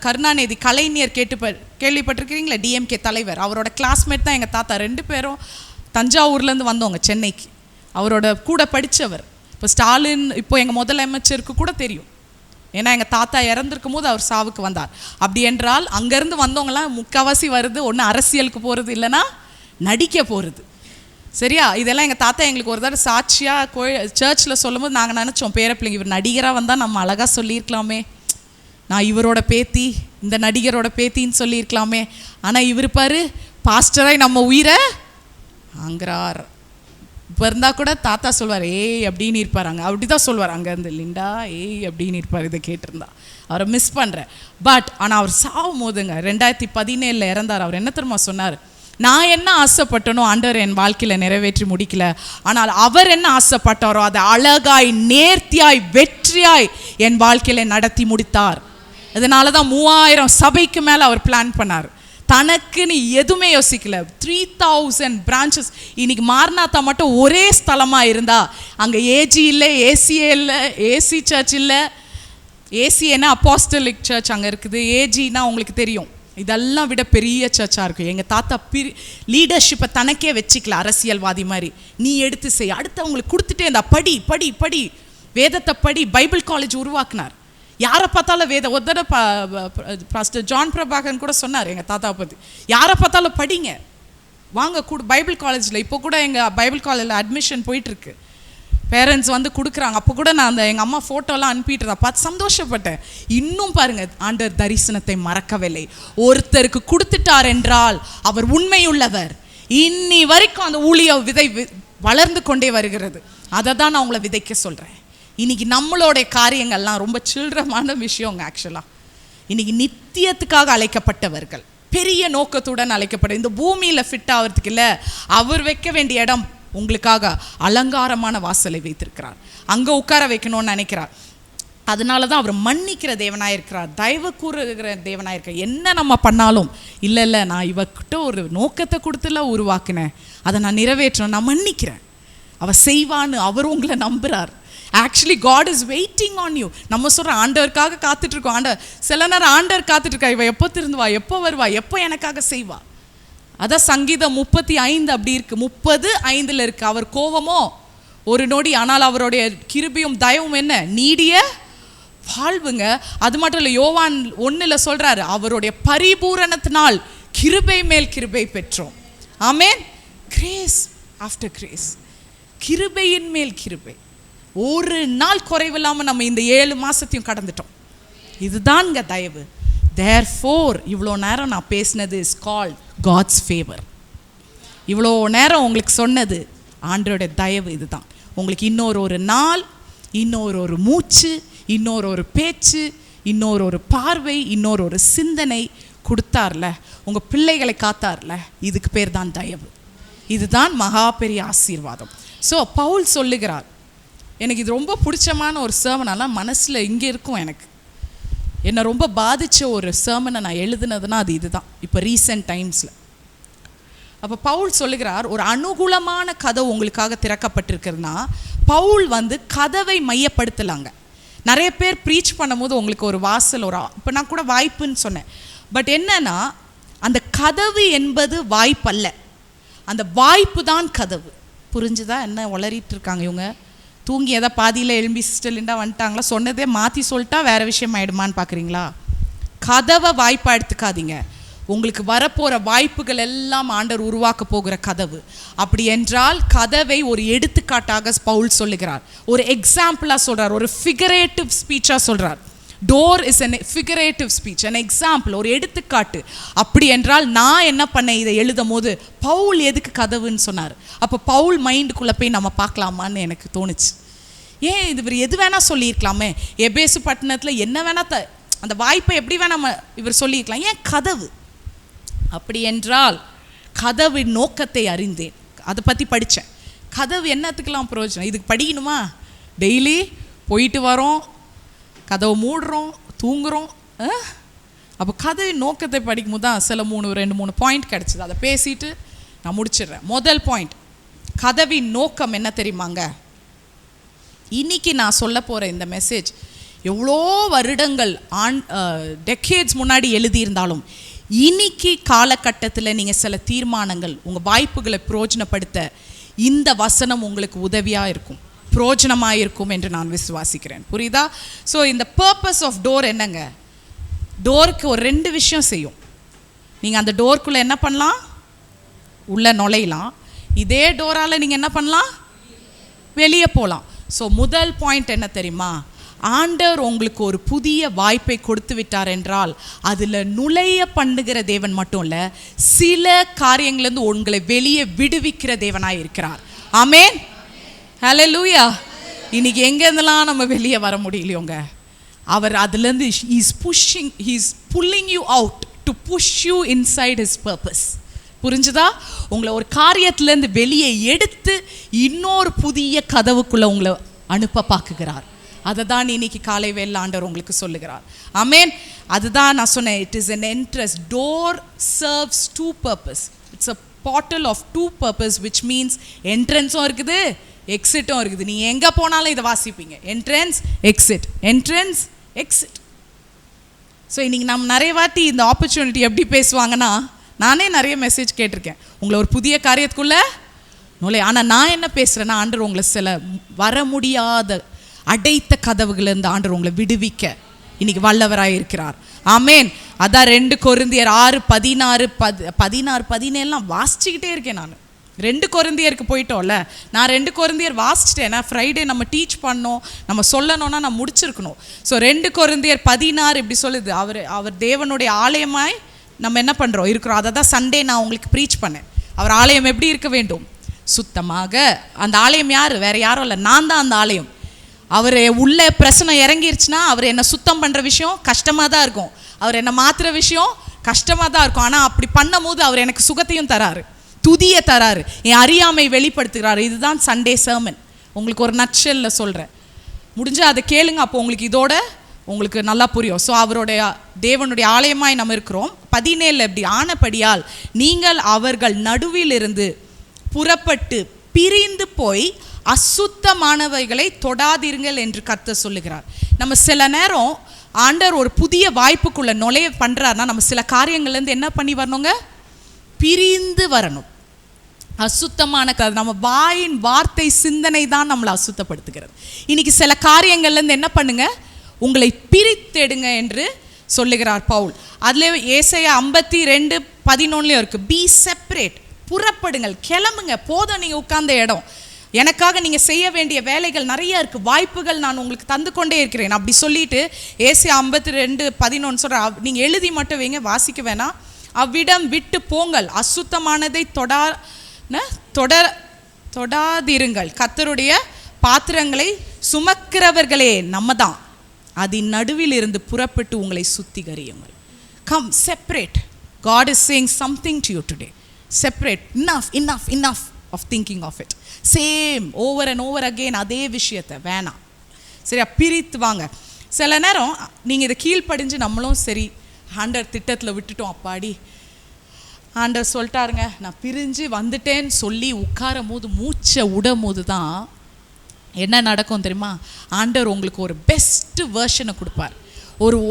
கருணாநிதி கலைஞர் கேள்விப்பட்டிருக்கிறீங்களா? டிஎம்கே தலைவர். அவரோட கிளாஸ்மேட் தான் எங்கள் தாத்தா. 2 பேரும் தஞ்சாவூர்லேருந்து வந்தவங்க சென்னைக்கு. அவரோட கூட படித்தவர். இப்போ ஸ்டாலின் இப்போ எங்கள் முதலமைச்சருக்கு கூட தெரியும். ஏன்னா எங்கள் தாத்தா இறந்துருக்கும் போது அவர் சாவுக்கு வந்தார். அப்படி என்றால் அங்கேருந்து வந்தவங்களாம் முக்கால்வாசி வருது ஒன்று அரசியலுக்கு போகிறது, இல்லைன்னா நடிக்க போகிறது. சரியா? இதெல்லாம் எங்கள் தாத்தா எங்களுக்கு ஒரு தடவை சாட்சியாக சர்ச்சில் சொல்லும் போது நாங்கள் நினச்சோம், பேரப்பிள்ளைங்க இவர் நடிகராக வந்தால் நம்ம அழகாக சொல்லியிருக்கலாமே, நான் இவரோட பேத்தி, இந்த நடிகரோட பேத்தின்னு சொல்லியிருக்கலாமே. ஆனால் இவர் பாரு பாஸ்டராக நம்ம உயிரை வாங்குறார். இப்போ இருந்தால் கூட தாத்தா சொல்வார் ஏய் அப்படின்னு இருப்பார். அங்கே அப்படி தான் சொல்வார். அங்கேருந்து லிண்டா ஏய் அப்படின்னு இருப்பார். இதை கேட்டிருந்தா அவரை மிஸ் பண்ணுறேன். பட் ஆனால் அவர் சாவும் போதுங்க 2017 இறந்தார். அவர் என்ன தெரியுமா சொன்னார்? நான் என்ன ஆசைப்பட்டனோ ஆண்டவர் என் வாழ்க்கையில் நிறைவேற்றி முடிக்கல, ஆனால் அவர் என்ன ஆசைப்பட்டாரோ அதை அழகாய் நேர்த்தியாய் வெற்றியாய் என் வாழ்க்கையில் நடத்தி முடித்தார். அதனால தான் 3000 சபைக்கு மேலே அவர் பிளான் பண்ணார். தனக்குன்னு எதுவுமே யோசிக்கல. 3000 பிரான்ச்சஸ். இன்னைக்கு மார்நாத்தா மட்டும் ஒரே ஸ்தலமாக இருந்தா அங்கே ஏஜி இல்லை, ஏசிஏ இல்லை, ஏசி சர்ச் இல்லை. ஏசிஏன்னா அப்போஸ்டலிக் சர்ச் அங்கே இருக்குது. ஏஜின்னா உங்களுக்கு தெரியும், இதெல்லாம் விட பெரிய சர்ச்சாக இருக்கும். எங்கள் தாத்தா லீடர்ஷிப்பை தனக்கே வச்சுக்கல, அரசியல்வாதி மாதிரி. நீ எடுத்து செய், அடுத்து அவங்களுக்கு கொடுத்துட்டே இருந்தா. படி படி படி, வேதத்தை படி. பைபிள் காலேஜ் உருவாக்குனார். யாரை பார்த்தாலும் வேத ஒருத்தர பாஸ்டர் ஜான் பிரபாகரன் கூட சொன்னார் எங்கள் தாத்தாவை பற்றி, யாரை பார்த்தாலும் படிங்க வாங்க பைபிள் காலேஜில். இப்போ கூட எங்கள் பைபிள் காலேஜில் அட்மிஷன் போயிட்டுருக்கு. பேரண்ட்ஸ் வந்து கொடுக்குறாங்க. அப்போ கூட நான் எங்கள் அம்மா ஃபோட்டோலாம் அனுப்பிட்டு தான் பார்த்து சந்தோஷப்பட்டேன். இன்னும் பாருங்கள், ஆண்டவர் தரிசனத்தை மறக்கவில்லை. ஒருத்தருக்கு கொடுத்துட்டார் என்றால் அவர் உண்மையுள்ளவர். இன்னி வரைக்கும் அந்த ஊழிய விதை வளர்ந்து கொண்டே வருகிறது. அதை தான் நான் உங்களை விதைக்க சொல்கிறேன். இன்றைக்கி நம்மளோட காரியங்கள்லாம் ரொம்ப சில்லறமான விஷயங்க. ஆக்சுவலாக இன்றைக்கி நித்தியத்துக்காக அழைக்கப்பட்டவர்கள், பெரிய நோக்கத்துடன் அழைக்கப்பட்ட இந்த பூமியில் ஃபிட் ஆகிறதுக்கு இல்லை, அவர் வைக்க வேண்டிய இடம் உங்களுக்காக அலங்காரமான வாசலை வைத்திருக்கிறார். அங்கே உட்கார வைக்கணும்னு நினைக்கிறார். அதனால தான் அவர் மன்னிக்கிற தேவனாக இருக்கிறார், தயவு கூறுகிற தேவனாக இருக்கிறார். என்ன நம்ம பண்ணாலும் இல்லை நான் இவர்கிட்ட ஒரு நோக்கத்தை கொடுத்துல உருவாக்கினேன், அதை நான் நிறைவேற்றணும், நான் மன்னிக்கிறேன், அவர் செய்வான்னு அவர் உங்களை நம்புகிறார். Actually God is waiting on you. நம்ம சொல்கிற ஆண்டவருக்காக காத்துட்ருக்கோம். ஆண்டவர் சில நேரம் ஆண்டவர் காத்துட்ருக்கா, இவ எப்போ திருந்துவா, எப்போ வருவா, எப்போ எனக்காக செய்வா. அதான் சங்கீதம் 35 அப்படி இருக்குது, 30:5 இருக்குது. அவர் கோபமோ ஒரு நொடி, ஆனால் அவருடைய கிருபையும் தயவும் என்ன, நீடிய வாழ்வுங்க. அது மட்டும் இல்லை, யோவான் 1 சொல்கிறாரு, அவருடைய பரிபூரணத்தினால் கிருபை மேல் கிருபை பெற்றோம். ஆமேன். கிரேஸ் ஆஃப்டர் கிரேஸ், கிருபையின் மேல் கிருபை. ஒரு நாள் குறைவில்லாமல் நம்ம இந்த 7 மாதத்தையும் கடந்துட்டோம். இதுதான்ங்க தயவு. தேர்ஃபோர் இவ்வளோ நேரம் நான் பேசினது இஸ் கால்ட் காட்ஸ் ஃபேவர். இவ்வளோ நேரம் உங்களுக்கு சொன்னது ஆண்டவருடைய தயவு. இதுதான் உங்களுக்கு இன்னொரு நாள், இன்னொரு மூச்சு, இன்னொரு பேச்சு, இன்னொரு பார்வை, இன்னொரு சிந்தனை கொடுத்தார்ல, உங்கள் பிள்ளைகளை காத்தார்ல, இதுக்கு பேர் தான் தயவு. இதுதான் மகா பெரிய ஆசீர்வாதம். ஸோ பவுல் சொல்லுகிறார், எனக்கு இது ரொம்ப பிடிச்சமான ஒரு சர்மனெல்லாம் மனசில் இங்கே இருக்கும். எனக்கு என்னை ரொம்ப பாதித்த ஒரு சர்மனை நான் எழுதுனதுன்னா அது இதுதான், இப்போ ரீசெண்ட் டைம்ஸில். அப்போ பவுல் சொல்லுகிறார், ஒரு அனுகூலமான கதவு உங்களுக்காக திறக்கப்பட்டிருக்கிறதுனா பவுல் கதவை மையப்படுத்தலாங்க. நிறைய பேர் ப்ரீச் பண்ணும்போது உங்களுக்கு ஒரு வாசல், ஒரு இப்போ நான் கூட வாய்ப்புன்னு சொன்னேன். பட் என்னன்னா, அந்த கதவு என்பது வாய்ப்பல்ல, அந்த வாய்ப்பு தான் கதவு. புரிஞ்சுதா? என்ன உளறிட்டு இருக்காங்க இவங்க? தூங்கி எதை பாதியில் எழும்பி சிஸ்டர் லிண்டா வந்துட்டாங்களா? சொன்னதே மாற்றி சொல்லிட்டா வேறு விஷயம் ஆகிடுமான்னு பார்க்குறீங்களா? கதவை வாய்ப்பாக எடுத்துக்காதீங்க. உங்களுக்கு வரப்போகிற வாய்ப்புகள் எல்லாம் ஆண்டவர் உருவாக்க போகிற கதவு. அப்படி என்றால் கதவை ஒரு எடுத்துக்காட்டாக பவுல் சொல்லுகிறார், ஒரு எக்ஸாம்பிளாக சொல்கிறார், ஒரு ஃபிகரேட்டிவ் ஸ்பீச்சாக சொல்கிறார். Door is an figurative speech, an example, ஒரு எடுத்துக்காட்டு. அப்படி என்றால் நான் என்ன பண்ணேன், இதை எழுதும் போது பவுல் எதுக்கு கதவுன்னு சொன்னார். அப்போ பவுல் மைண்டுக்குள்ளே போய் நம்ம பார்க்கலாமான்னு எனக்கு தோணுச்சு. ஏன் இது இவர் எது வேணால் சொல்லியிருக்கலாமே, எபேசு பட்டணத்தில் என்ன வேணால் அந்த வாய்ப்பை எப்படி வேணால் இவர் சொல்லியிருக்கலாம், ஏன் கதவு? அப்படி என்றால் கதவின் நோக்கத்தை அறிந்தேன், அதை பற்றி படித்தேன். கதவு என்னத்துக்கெல்லாம் பிரயோஜனம்? இதுக்கு படிக்கணுமா? டெய்லி போயிட்டு வரோம், கதவை மூடுறோம், தூங்குறோம். அப்போ கதவின் நோக்கத்தை படிக்கும்போது தான் சில 2-3 பாயிண்ட் கிடச்சிது. அதை பேசிட்டு நான் முடிச்சிடுறேன். முதல் பாயிண்ட், கதவின் நோக்கம் என்ன தெரியுமாங்க? இன்னைக்கு நான் சொல்ல போகிற இந்த மெசேஜ் எவ்வளோ வருடங்கள் டெக்கேட்ஸ் முன்னாடி எழுதியிருந்தாலும் இன்னைக்கு காலகட்டத்தில் நீங்கள் சில தீர்மானங்கள், உங்கள் வாய்ப்புகளை பிரயோஜனப்படுத்த இந்த வசனம் உங்களுக்கு உதவியாக இருக்கும், பிரயோஜனமாக இருக்கும் என்று நான் விசுவாசிக்கிறேன். புரியுதா? ஸோ இந்த பர்பஸ் ஆஃப் டோர் என்னங்க? டோருக்கு ஒரு 2 விஷயம் செய்யும். நீங்கள் அந்த டோருக்குள்ளே என்ன பண்ணலாம்? உள்ளே நுழையலாம். இதே டோரால் நீங்கள் என்ன பண்ணலாம்? வெளியே போகலாம். ஸோ முதல் பாயிண்ட் என்ன தெரியுமா? ஆண்டவர் உங்களுக்கு ஒரு புதிய வாய்ப்பை கொடுத்து விட்டார் என்றால் அதில் நுழைய பண்ணுகிற தேவன் மட்டும் இல்லை, சில காரியங்கள்லேருந்து உங்களை வெளியே விடுவிக்கிற தேவனாக இருக்கிறார். ஆமென், ஹல்லேலூயா. இன்னைக்கு எங்கேருந்தெல்லாம் நம்ம வெளியே வர முடியலையோங்க, அவர் அதுலேருந்து he's pulling you out to push you inside his purpose. புரிஞ்சுதா? உங்களை ஒரு காரியத்திலேருந்து வெளியே எடுத்து இன்னொரு புதிய கதவுக்குள்ளே உங்களை அனுப்ப பார்க்குகிறார். அதை தான் இன்னைக்கு காலை வேளையில் ஆண்டவர் உங்களுக்கு சொல்லுகிறார். ஆமென். அதுதான் நான் சொன்னேன், it is an entrance. Door serves 2 purpose. It's a portal of 2 purpose, which means entrance-உம் இருக்குது, எக்ஸிட்டும் இருக்குது. நீங்கள் எங்கே போனாலும் இதை வாசிப்பீங்க, entrance exit, entrance exit. So இன்றைக்கி நம்ம நிறைய வாட்டி இந்த ஆப்பர்ச்சுனிட்டி எப்படி பேசுவாங்கன்னா, நானே நிறைய மெசேஜ் கேட்டிருக்கேன், உங்களை ஒரு புதிய காரியத்துக்குள்ளே நுழை. ஆனால் நான் என்ன பேசுகிறேன்னா, ஆண்டவர் உங்களை சில வர முடியாத அடைத்த கதவுகளிலிருந்து ஆண்டவர் உங்களை விடுவிக்க இன்னைக்கு வல்லவராக இருக்கிறார். ஆமென். அதான் 2 கொரிந்தியர் 6:16-17 வாசிச்சுக்கிட்டே இருக்கேன். நான் 2 கொரிந்தியருக்கு போயிட்டோம்ல, நான் 2 கொரிந்தியர் வாசிச்சிட்டேன். ஏன்னா ஃப்ரைடே நம்ம டீச் பண்ணோம், நம்ம சொல்லணும்னா நான் முடிச்சிருக்கணும். ஸோ 2 கொரிந்தியர் 16 இப்படி சொல்லுது, அவர் தேவனுடைய ஆலயமாய் நம்ம என்ன பண்ணுறோம், இருக்கிறோம். அதை தான் சண்டே நான் உங்களுக்கு ப்ரீச் பண்ணேன். அவர் ஆலயம் எப்படி இருக்க வேண்டும்? சுத்தமாக. அந்த ஆலயம் யார்? வேறு யாரும் இல்லை, நான் தான் அந்த ஆலயம். அவர் உள்ள பிரசனம் இறங்கிருச்சுன்னா அவர் என்னை சுத்தம் பண்ணுற விஷயம் கஷ்டமாக தான் இருக்கும், அவர் என்னை மாற்றுற விஷயம் கஷ்டமாக தான் இருக்கும். ஆனால் அப்படி பண்ணும் போது அவர் எனக்கு சுகத்தையும் தராரு, துதியை தராரு, என் அறியாமை வெளிப்படுத்துகிறாரு. இதுதான் சண்டே சர்மன். உங்களுக்கு ஒரு நட்சல்ல சொல்கிறேன், முடிஞ்சால் அதை கேளுங்க, அப்போ உங்களுக்கு இதோட உங்களுக்கு நல்லா புரியும். ஸோ அவருடைய தேவனுடைய ஆலயமாய் நம்ம இருக்கிறோம். 17 எப்படி ஆனபடியால் நீங்கள் அவர்கள் நடுவில் இருந்து புறப்பட்டு பிரிந்து போய் அசுத்தமானவைகளை தொடாதீர்கள் என்று கர்த்தர் சொல்லுகிறார். நம்ம சில நேரம் ஆண்டவர் ஒரு புதிய வாய்ப்புக்குள்ளே நுழைய பண்ணுறாருனா நம்ம சில காரியங்கள்லேருந்து என்ன பண்ணி வரணுங்க? பிரிந்து வரணும். அசுத்தமான நம்ம வாயின் வார்த்தை சிந்தனை தான் நம்மளை அசுத்தப்படுத்துகிறது. இன்னைக்கு சில காரியங்கள்லேருந்து என்ன பண்ணுங்க? உங்களை பிரித்தெடுங்க என்று சொல்லுகிறார் பவுல். அதில் ஏசாயா 52:11 இருக்குது, பி செப்பரேட், புறப்படுங்கள், கிளம்புங்க, போதும் நீங்கள் உட்கார்ந்த இடம், எனக்காக நீங்கள் செய்ய வேண்டிய வேலைகள் நிறைய இருக்குது, வாய்ப்புகள் நான் உங்களுக்கு தந்து கொண்டே இருக்கிறேன். அப்படி சொல்லிட்டு ஏசாயா 52:11 சொல்கிற, நீங்கள் எழுதி மட்டும் வைங்க, வாசிக்க வேணாம். அவ்விடம் விட்டு போங்கள், அசுத்தமானதை தொடாதிருங்கள், கர்த்தருடைய பாத்திரங்களை சுமக்கிறவர்களே நம்ம தான், அதன் நடுவில் இருந்து புறப்பட்டு உங்களை சுத்திகரியுங்கள். Come separate. God is saying something to you today. Separate. Enough of thinking of it. Same over and over again அதே விஷயத்தை வேணாம். சரியா? பிரித்து வாங்க. சில நேரம் நீங்கள் இதை கீழ்ப்படிஞ்சு நம்மளும் சரி ஆண்டவர் திட்டத்தில் விட்டுட்டோம், அப்பாடி ஆண்டவர் சொல்லிட்டாருங்க நான் பிரிஞ்சு வந்துட்டேன்னு சொல்லி உட்காரும் போது மூச்சை விடும் போது தான் என்ன நடக்கும் தெரியுமா? ஆண்டவர் உங்களுக்கு ஒரு பெஸ்ட் வெர்ஷனை கொடுப்பார்.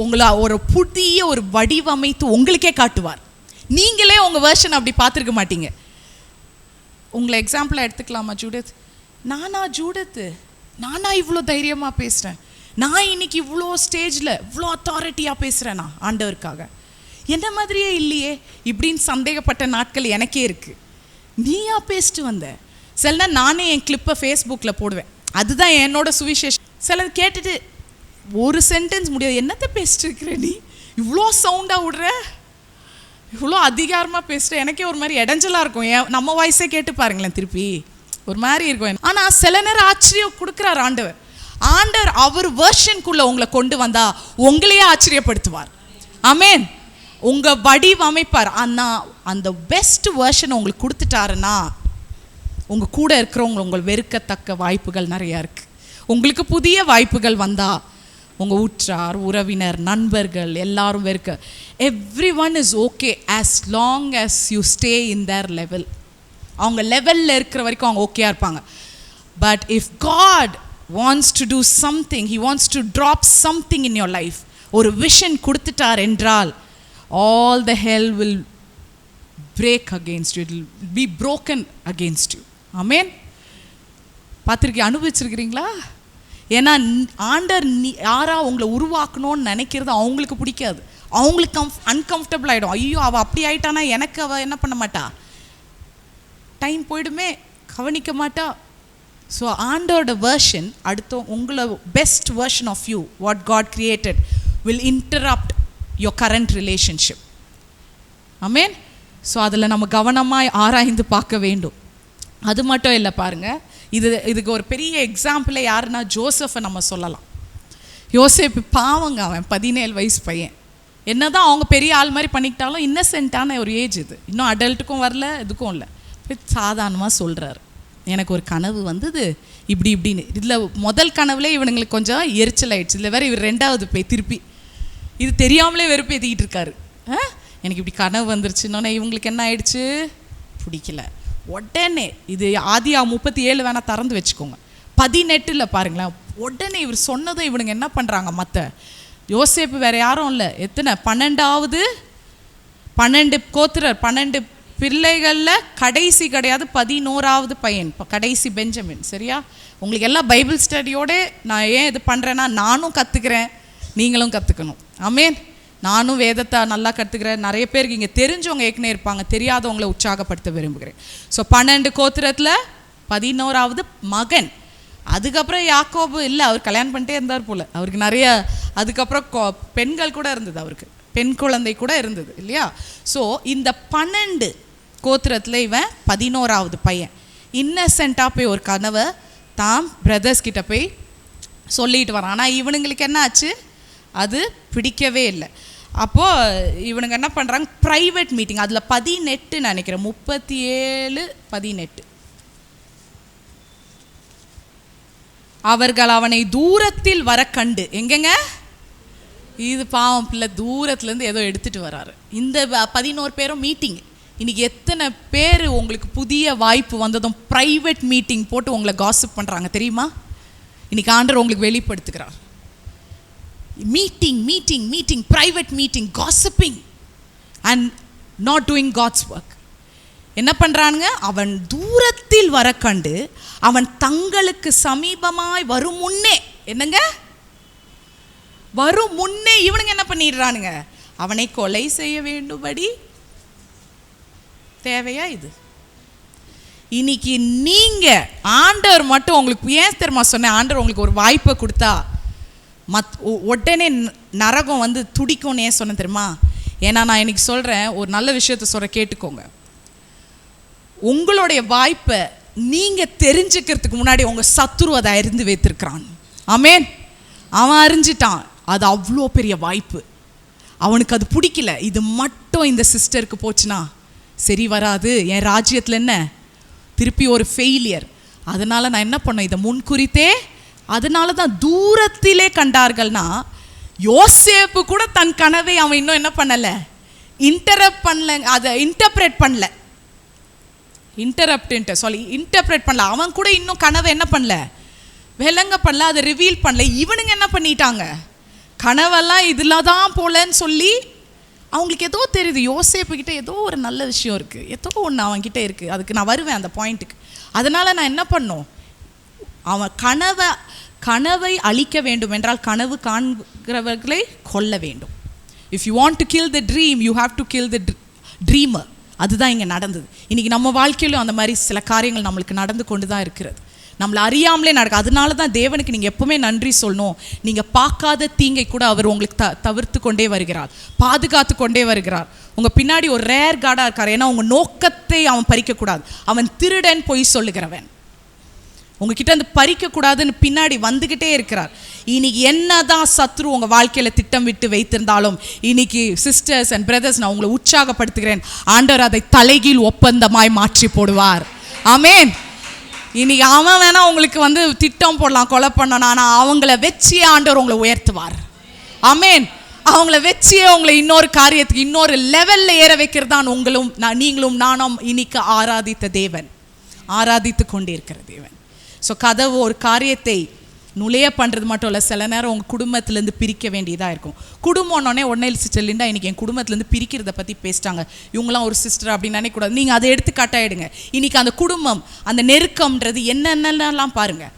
உங்களை ஒரு புதிய ஒரு வடிவமைத்து உங்களுக்கே காட்டுவார். நீங்களே உங்கள் வெர்ஷன் அப்படி பார்த்துருக்க மாட்டீங்க. உங்களை எக்ஸாம்பிளாக எடுத்துக்கலாமா? ஜூடத், நானா இவ்வளோ தைரியமாக பேசுகிறேன், நான் இன்னைக்கு இவ்வளோ ஸ்டேஜில் இவ்வளோ அத்தாரிட்டியாக பேசுகிறேன், நான் ஆண்டவருக்காக என்ன மாதிரியே இல்லையே இப்படின்னு சந்தேகப்பட்ட நாட்கள் எனக்கே இருக்குது. நீயா பேசிட்டு வந்த? சில நேரம் நானே என் கிளிப்பை ஃபேஸ்புக்கில் போடுவேன், அதுதான் என்னோட சுவிசேஷம். சிலது கேட்டுட்டு ஒரு சென்டென்ஸ் முடியாது, என்னத்தை பேசிட்டு இருக்கிற நீ, இவ்வளோ சவுண்டாக விடுற, இவ்வளோ அதிகாரமாக பேசுகிற, எனக்கே ஒரு மாதிரி இடைஞ்சலாக இருக்கும். நம்ம வாய்ஸே கேட்டு பாருங்களேன், திருப்பி ஒரு மாதிரி இருக்கும். ஆனால் சில நேரம் ஆச்சரியம் கொடுக்குறார் ஆண்டவர். அவர் வெர்ஷனுக்குள்ளே உங்களை கொண்டு வந்தா உங்களையே ஆச்சரியப்படுத்துவார். ஆமேன். உங்கள் வடிவமைப்பார். ஆனால் அந்த பெஸ்ட் வெர்ஷனை உங்களுக்கு கொடுத்துட்டாருன்னா உங்கள் கூட இருக்கிறவங்க உங்கள் வெறுக்கத்தக்க வாய்ப்புகள் நிறையா இருக்குது. உங்களுக்கு புதிய வாய்ப்புகள் வந்தால் உங்கள் உற்றார் உறவினர் நண்பர்கள் எல்லாரும் வெறுக்க, everyone is okay as long as you stay in their level. அவங்க லெவலில் இருக்கிற வரைக்கும் அவங்க ஓகேயா இருப்பாங்க. But if God wants to do something, he wants to drop something in your life, ஒரு விஷன் கொடுத்துட்டார் என்றால் all the hell will break against you, it will be broken against you. ஆமென். அனுபவிச்சிருக்கிறீங்களா? ஏன்னா ஆண்டர் யாரா உங்களை உருவாக்கணும்னு நினைக்கிறது அவங்களுக்கு பிடிக்காது. அவங்களுக்கு அன்கம்ஃபர்டபுள் ஆகிடும். ஐயோ அவள் அப்படி ஆயிட்டானா எனக்கு அவள் என்ன பண்ண மாட்டா, டைம் போயிடுமே, கவனிக்க மாட்டா. ஸோ ஆண்டோட வெர்ஷன் அடுத்த உங்களை best version of you what God created will interrupt your current relationship. Amen. So அதில் நம்ம கவனமாக ஆராய்ந்து பார்க்க வேண்டும். அது மட்டும் இல்லை பாருங்கள், இதுக்கு ஒரு பெரிய எக்ஸாம்பிளே யாருன்னா ஜோசஃபை நம்ம சொல்லலாம். யோசேப்பு பாவங்க, அவன் 17 வயசு பையன். என்ன தான் அவங்க பெரிய ஆள் மாதிரி பண்ணிக்கிட்டாலும் இன்னசென்ட்டான ஒரு ஏஜ் இது, இன்னும் அடல்ட்டுக்கும் வரல இதுக்கும் இல்லை. சாதாரணமாக சொல்கிறாரு, எனக்கு ஒரு கனவு வந்தது இப்படின்னு. இதில் முதல் கனவுலே இவனுங்களுக்கு கொஞ்சம் எரிச்சல் ஆயிடுச்சு. இதில் வேறு இவர் ரெண்டாவது போய் திருப்பி இது தெரியாமலே வெறுப்பேற்றிக்கிட்டு இருக்காரு. எனக்கு இப்படி கனவு வந்துருச்சுன்னொன்னே இவங்களுக்கு என்ன ஆயிடுச்சு, பிடிக்கல. உடனே இது ஆதியா 37 வேணால் திறந்து வச்சுக்கோங்க, 18 பாருங்களேன். உடனே இவர் சொன்னதும் இவனுங்க என்ன பண்ணுறாங்க, மற்ற யோசேப்பு வேறு யாரும் இல்லை, எத்தனை 12 கோத்திரர் 12 பிள்ளைகளில் கடைசி கிடையாது, 11வது பையன், கடைசி பெஞ்சமின். சரியா? உங்களுக்கு எல்லாம் பைபிள் ஸ்டடியோட நான் ஏன் இது பண்ணுறேன்னா, நானும் கற்றுக்கிறேன், நீங்களும் கற்றுக்கணும். ஆமேன். நானும் வேதத்தை நல்லா கற்றுக்கிறேன். நிறைய பேருக்கு இங்கே தெரிஞ்சவங்க ஏற்கனவே இருப்பாங்க, தெரியாதவங்களை உற்சாகப்படுத்த விரும்புகிறேன். ஸோ 12 கோத்திரத்தில் 11வது மகன். அதுக்கப்புறம் யாக்கோபு இல்லை, அவர் கல்யாணம் பண்ணிட்டே இருந்தார் போல், அவருக்கு நிறைய அதுக்கப்புறம் பெண்கள் கூட இருந்தது, அவருக்கு பெண் குழந்தை கூட இருந்தது இல்லையா? ஸோ இந்த 12 கோத்திரத்தில் இவன் 11வது பையன். இன்னசென்ட்டாக போய் ஒரு கனவை தான் பிரதர்ஸ் கிட்ட போய் சொல்லிட்டு வரான். ஆனால் இவனுங்களுக்கு என்ன ஆச்சு, அது பிடிக்கவே இல்லை. அப்போது இவனுங்க என்ன பண்ணுறாங்க, ப்ரைவேட் மீட்டிங், அதில் 18 நினைக்கிறேன், 37 18 அவர்கள் அவனை தூரத்தில் வர கண்டு, எங்கெங்க இது பாவம் பிள்ளை தூரத்துலேருந்து ஏதோ எடுத்துகிட்டு வராரு. இந்த 11 பேரும் மீட்டிங். இன்றைக்கி எத்தனை பேர் உங்களுக்கு புதிய வாய்ப்பு வந்ததும் ப்ரைவேட் மீட்டிங் போட்டு உங்களை காசிப் பண்ணுறாங்க தெரியுமா? இன்றைக்கி ஆண்டவர் உங்களுக்கு வெளிப்படுத்துகிறார். Meeting private meeting, gossiping and not doing God's work. என்ன பண்ணுறானுங்க, அவன் தூரத்தில் வர கண்டு அவன் தங்களுக்கு சமீபமாய் வரும் முன்னே, என்னங்க வரும் முன்னே இவனுங்க என்ன பண்ணிடுறானுங்க, அவனை கொலை செய்ய வேண்டும்படி. தேவையா இது? இன்னைக்கு நீங்கள் ஆண்டவர் மட்டும் உங்களுக்கு ஏன் தெரியுமா சொன்னேன், ஆண்டவர் உங்களுக்கு ஒரு வாய்ப்பை கொடுத்தா உடனே நரகம் வந்து துடிக்கும்னு ஏன் சொன்ன தெரியுமா? ஏன்னா நான் இன்னைக்கு சொல்கிறேன், ஒரு நல்ல விஷயத்த சொல்கிற கேட்டுக்கோங்க. உங்களுடைய வாய்ப்பை நீங்கள் தெரிஞ்சுக்கிறதுக்கு முன்னாடி உங்கள் சத்துரு அதை அறிந்து வைத்திருக்கிறான். ஆமேன். அவன் அறிஞ்சிட்டான், அது அவ்வளோ பெரிய வாய்ப்பு. அவனுக்கு அது பிடிக்கல, இது மட்டும் இந்த சிஸ்டருக்கு போச்சுன்னா சரி வராது, என் ராஜ்யத்தில் என்ன திருப்பி ஒரு ஃபெயிலியர். அதனால் நான் என்ன பண்ணேன், இதை முன்குறித்தே அதனால தான் தூரத்திலே கண்டார்கள்னா, யோசேப்பு கூட தன் கனவை அவன் இன்னும் என்ன பண்ணலை, இன்டரப்ட் பண்ணல, அதை இன்டர்பிரேட் பண்ணல, இன்டர்பிரேட் பண்ணல. அவன் கூட இன்னும் கனவை என்ன பண்ணல, விளங்க பண்ணல, அதை ரிவீல் பண்ணல. இவனுங்க என்ன பண்ணிட்டாங்க, கனவெல்லாம் இதில் தான் போலன்னு சொல்லி அவங்களுக்கு ஏதோ தெரியுது, யோசேப்புக்கிட்ட ஏதோ ஒரு நல்ல விஷயம் இருக்குது, ஏதோ ஒன்று அவன்கிட்ட இருக்குது. அதுக்கு நான் வருவேன் அந்த பாயிண்ட்டுக்கு. அதனால் நான் என்ன பண்ணோம், அவன் கனவை அழிக்க வேண்டும் என்றால் கனவு காண்கிறவர்களை கொல்ல வேண்டும். If you want to kill the dream, you have to kill the dreamer. அதுதான் இங்கே நடந்தது. இன்றைக்கி நம்ம வாழ்க்கையிலும் அந்த மாதிரி சில காரியங்கள் நம்மளுக்கு நடந்து கொண்டு தான் இருக்கிறது, நம்மளை அறியாமலே நடக்கும். அதனால தான் தேவனுக்கு நீங்கள் எப்போவுமே நன்றி சொல்லணும். நீங்கள் பார்க்காத தீங்கை கூட அவர் உங்களுக்கு தவிர்த்து கொண்டே வருகிறார், பாதுகாத்து கொண்டே வருகிறார். உங்கள் பின்னாடி ஒரு ரேர் கார்டாக இருக்கார். ஏன்னா உங்கள் நோக்கத்தை அவன் பறிக்கக்கூடாது. அவன் திருடன் பொய் சொல்லுகிறவன், உங்ககிட்ட அந்த பறிக்கக்கூடாதுன்னு பின்னாடி வந்துக்கிட்டே இருக்கிறார். இன்னைக்கு என்னதான் சத்ரு உங்கள் வாழ்க்கையில் திட்டம் விட்டு வைத்திருந்தாலும், இன்னைக்கு சிஸ்டர்ஸ் அண்ட் பிரதர்ஸ், நான் உங்களை உற்சாகப்படுத்துகிறேன், ஆண்டவர் அதை தலைகீழ் ஒப்பந்தமாய் மாற்றி போடுவார். ஆமேன். இன்னைக்கு அவன் வேணா உங்களுக்கு திட்டம் போடலாம், கொலை பண்ணணும், ஆனால் அவங்கள வச்சே ஆண்டவர் உங்களை உயர்த்துவார். ஆமேன். அவங்கள வச்சே உங்களை இன்னொரு காரியத்துக்கு, இன்னொரு லெவலில் ஏற வைக்கிறது தான் நீங்களும் நானும் இன்னைக்கு ஆராதித்த தேவன், ஆராதித்து கொண்டே இருக்கிற தேவன். ஸோ கதவு ஒரு காரியத்தை நுழைய பண்ணுறது மட்டும் இல்லை, சில நேரம் உங்கள் குடும்பத்துலேருந்து பிரிக்க வேண்டியதாக இருக்கும். குடும்பம்னே உடனே செல்லிண்டா இன்றைக்கி என் குடும்பத்துலேருந்து பிரிக்கிறத பற்றி பேசிட்டாங்க, இவங்களாம் ஒரு சிஸ்டர் அப்படின்னு நினைக்கக்கூடாது. நீங்கள் அதை எடுத்துக்காட்டாயிடுங்க. இன்றைக்கி அந்த குடும்பம், அந்த நெருக்கம்ன்றது என்னென்னலாம் பாருங்கள்.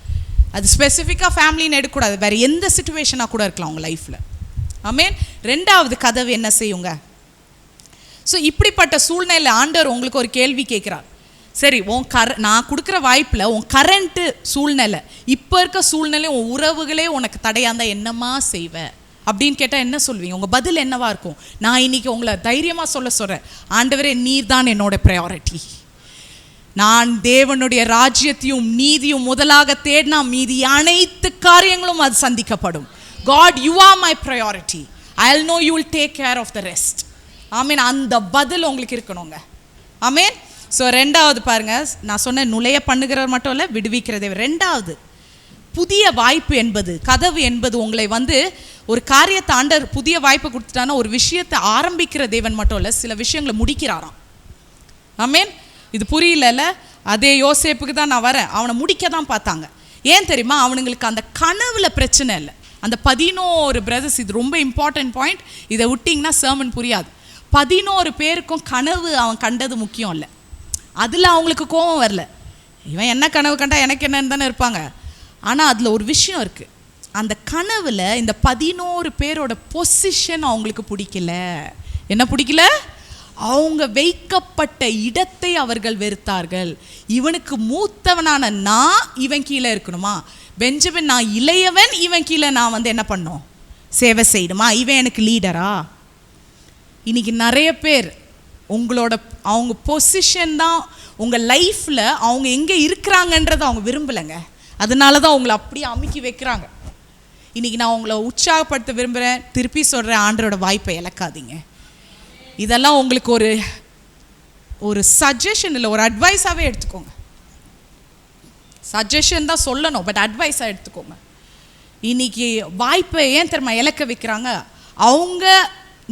அது ஸ்பெசிஃபிக்காக ஃபேமிலின்னு எடுக்கக்கூடாது, வேறு எந்த சிச்சுவேஷனாக கூட இருக்கலாம் உங்கள் லைஃப்பில். ஆமேன். ரெண்டாவது கதவு என்ன செய்யுங்க. ஸோ இப்படிப்பட்ட சூழ்நிலை ஆண்டவர் உங்களுக்கு ஒரு கேள்வி கேட்குறார். சரி, நான் கொடுக்குற வாய்ப்பில் உன் கரண்ட்டு சூழ்நிலை, இப்போ இருக்க சூழ்நிலை, உன் உறவுகளே உனக்கு தடையாக இருந்தால் என்னம்மா செய்வேன் அப்படின்னு கேட்டால் என்ன சொல்வீங்க? உங்கள் பதில் என்னவா இருக்கும்? நான் இன்னைக்கு உங்களை தைரியமாக சொல்கிறேன், ஆண்டவரே நீர் தான் என்னோட ப்ரையாரிட்டி. நான் தேவனுடைய ராஜ்யத்தையும் நீதியும் முதலாக தேடினா மீதி அனைத்து காரியங்களும் அது சந்திக்கப்படும். God, you are my priority. I'll know you will take care of the rest. ஆமேன். அந்த பதில் உங்களுக்கு இருக்கணுங்க. ஆமேன். ஸோ ரெண்டாவது பாருங்க, நான் சொன்ன நுழைய பண்ணுகிறவர் மட்டும் இல்லை, விடுவிக்கிறதே. ரெண்டாவது, புதிய வாய்ப்பு என்பது, கதவு என்பது உங்களை ஒரு காரியத்தை ஆண்டவர் புதிய வாய்ப்பு கொடுத்துட்டானா, ஒரு விஷயத்தை ஆரம்பிக்கிற தேவன் மட்டும் இல்லை, சில விஷயங்களை முடிக்கிறாராம். ஆமேன். இது புரியல. அதே யோசேப்புக்கு தான் நான் வரேன், அவனை முடிக்க தான் பார்த்தாங்க. ஏன் தெரியுமா? அவனுங்களுக்கு அந்த கனவுல பிரச்சனை இல்லை. அந்த 11 பிரதர்ஸ், இது ரொம்ப இம்பார்ட்டன்ட் பாயிண்ட், இதை விட்டிங்கன்னா சர்மன் புரியாது. 11 பேருக்கும் கனவு அவன் கண்டது முக்கியம் இல்லை, அதில் அவங்களுக்கு கோபம் வரல. இவன் என்ன கனவு கண்டா எனக்கு என்னன்னு தானே இருப்பாங்க. ஆனால் அதில் ஒரு விஷயம் இருக்குது, அந்த கனவில் இந்த 11 பேரோட பொசிஷன் அவங்களுக்கு பிடிக்கல. என்ன பிடிக்கல? அவங்க வைக்கப்பட்ட இடத்தை அவர்கள் வெறுத்தார்கள். இவனுக்கு மூத்தவனான நான் இவன் கீழே இருக்கணுமா? பெஞ்சமின் நான் இளையவன், இவன் கீழே நான் என்ன பண்ணோம்? சேவை செய்யணுமா? இவன் எனக்கு லீடரா? இன்னைக்கு நிறைய பேர் அவங்க பொசிஷன் தான் உங்கள் லைஃப்பில், அவங்க எங்கே இருக்கிறாங்கன்றதை அவங்க விரும்பலைங்க. அதனால தான் உங்களை அப்படியே அமுக்கி வைக்கிறாங்க. இன்றைக்கி நான் உங்களை உற்சாகப்படுத்த விரும்புகிறேன், திருப்பி சொல்கிறேன், ஆண்டரோட வாய்ப்பை இழக்காதீங்க. இதெல்லாம் உங்களுக்கு ஒரு சஜஷன் இல்லை, ஒரு அட்வைஸாகவே எடுத்துக்கோங்க. சஜஷன் தான் சொல்லணும், பட் அட்வைஸாக எடுத்துக்கோங்க. இன்றைக்கி வாய்ப்பை ஏன் தெரியுமா இழக்க வைக்கிறாங்க?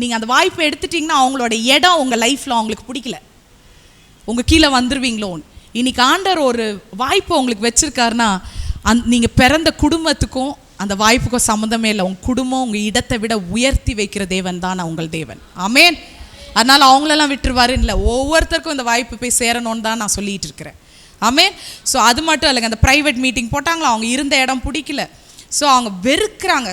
நீங்கள் அந்த வாய்ப்பை எடுத்துட்டிங்கன்னா அவங்களோட இடம் உங்கள் லைஃப்பில் அவங்களுக்கு பிடிக்கல, உங்கள் கீழே வந்துடுவீங்களோன்னு. இன்றைக்கி ஆண்டவர் ஒரு வாய்ப்பை உங்களுக்கு வச்சுருக்காருன்னா, நீங்கள் பிறந்த குடும்பத்துக்கும் அந்த வாய்ப்புக்கும் சம்மந்தமே இல்லை. உங்கள் குடும்பம் உங்கள் இடத்தை விட உயர்த்தி வைக்கிற தேவன் தான் உங்கள் தேவன். ஆமேன். அதனால் அவங்களெல்லாம் விட்டுருவாருன்னு இல்லை, ஒவ்வொருத்தருக்கும் இந்த வாய்ப்பு போய் சேரணும்னு தான் நான் சொல்லிகிட்டு இருக்கிறேன். ஆமேன். ஸோ அது மட்டும் இல்லைங்க, அந்த ப்ரைவேட் மீட்டிங் போட்டாங்களா, அவங்க இருந்த இடம் பிடிக்கல, ஸோ அவங்க வெறுக்கிறாங்க.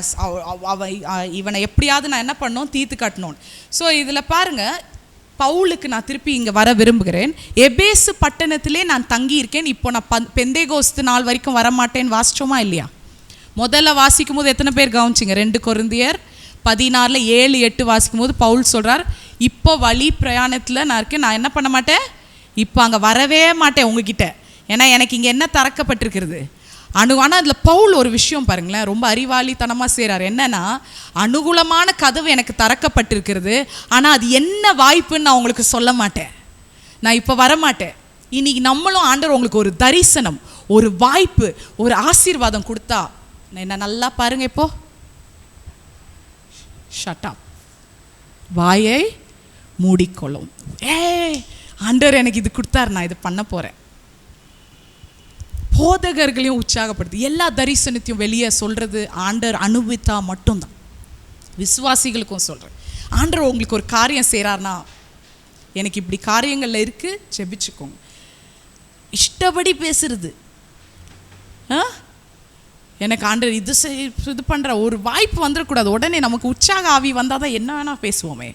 இவனை எப்படியாவது நான் என்ன பண்ணணும், தீர்த்து கட்டணும். ஸோ இதில் பாருங்கள், பவுலுக்கு நான் திருப்பி இங்கே வர விரும்புகிறேன். எபேசு பட்டணத்திலே நான் தங்கியிருக்கேன், இப்போ நான் பெந்தேகோஸ்து நாள் வரைக்கும் வரமாட்டேன்னு வாசிச்சோமா இல்லையா? முதல்ல வாசிக்கும் போது எத்தனை பேர் கவனிச்சிங்க? 2 கொரிந்தியர் 16:7-8 வாசிக்கும் போது பவுல் சொல்கிறார், இப்போ வழி பிரயாணத்தில் நான் இருக்கேன், நான் என்ன பண்ண மாட்டேன், இப்போ அங்கே வரவே மாட்டேன் உங்ககிட்ட, ஏன்னா எனக்கு இங்கே என்ன திறக்கப்பட்டிருக்கிறது ஆனால் அதில் பவுல் ஒரு விஷயம் பாருங்களேன், ரொம்ப அறிவாளித்தனமாக செய்கிறார். என்னென்னா, அனுகூலமான கதவு எனக்கு திறக்கப்பட்டிருக்கிறது, ஆனால் அது என்ன வாய்ப்புன்னு நான் உங்களுக்கு சொல்ல மாட்டேன், நான் இப்போ வரமாட்டேன். இன்றைக்கி நம்மளும் ஆண்டவர் உங்களுக்கு ஒரு தரிசனம், ஒரு வாய்ப்பு, ஒரு ஆசீர்வாதம் கொடுத்தா என்ன நல்லா பாருங்க, இப்போ ஷட் அப், வாயை மூடிக்கொள்ளும். ஆண்டவர் எனக்கு இது கொடுத்தாரு, நான் இது பண்ண போறேன். போதகர்களையும் உற்சாகப்படுத்து, எல்லா தரிசனத்தையும் வெளியே சொல்றது ஆண்டவர் அனுபவித்தா மட்டும்தான். விசுவாசிகளுக்கும் சொல்றேன், ஆண்டவர் உங்களுக்கு ஒரு காரியம் செய்கிறார்னா, எனக்கு இப்படி காரியங்கள்ல இருக்கு, ஜெபிச்சுக்கோங்க. இஷ்டப்படி பேசுறது, எனக்கு ஆண்டவர் இது பண்ணுற ஒரு வாய்ப்பு வந்துடக்கூடாது. உடனே நமக்கு உற்சாக ஆவி வந்தால் தான் என்ன வேணால் பேசுவோமே.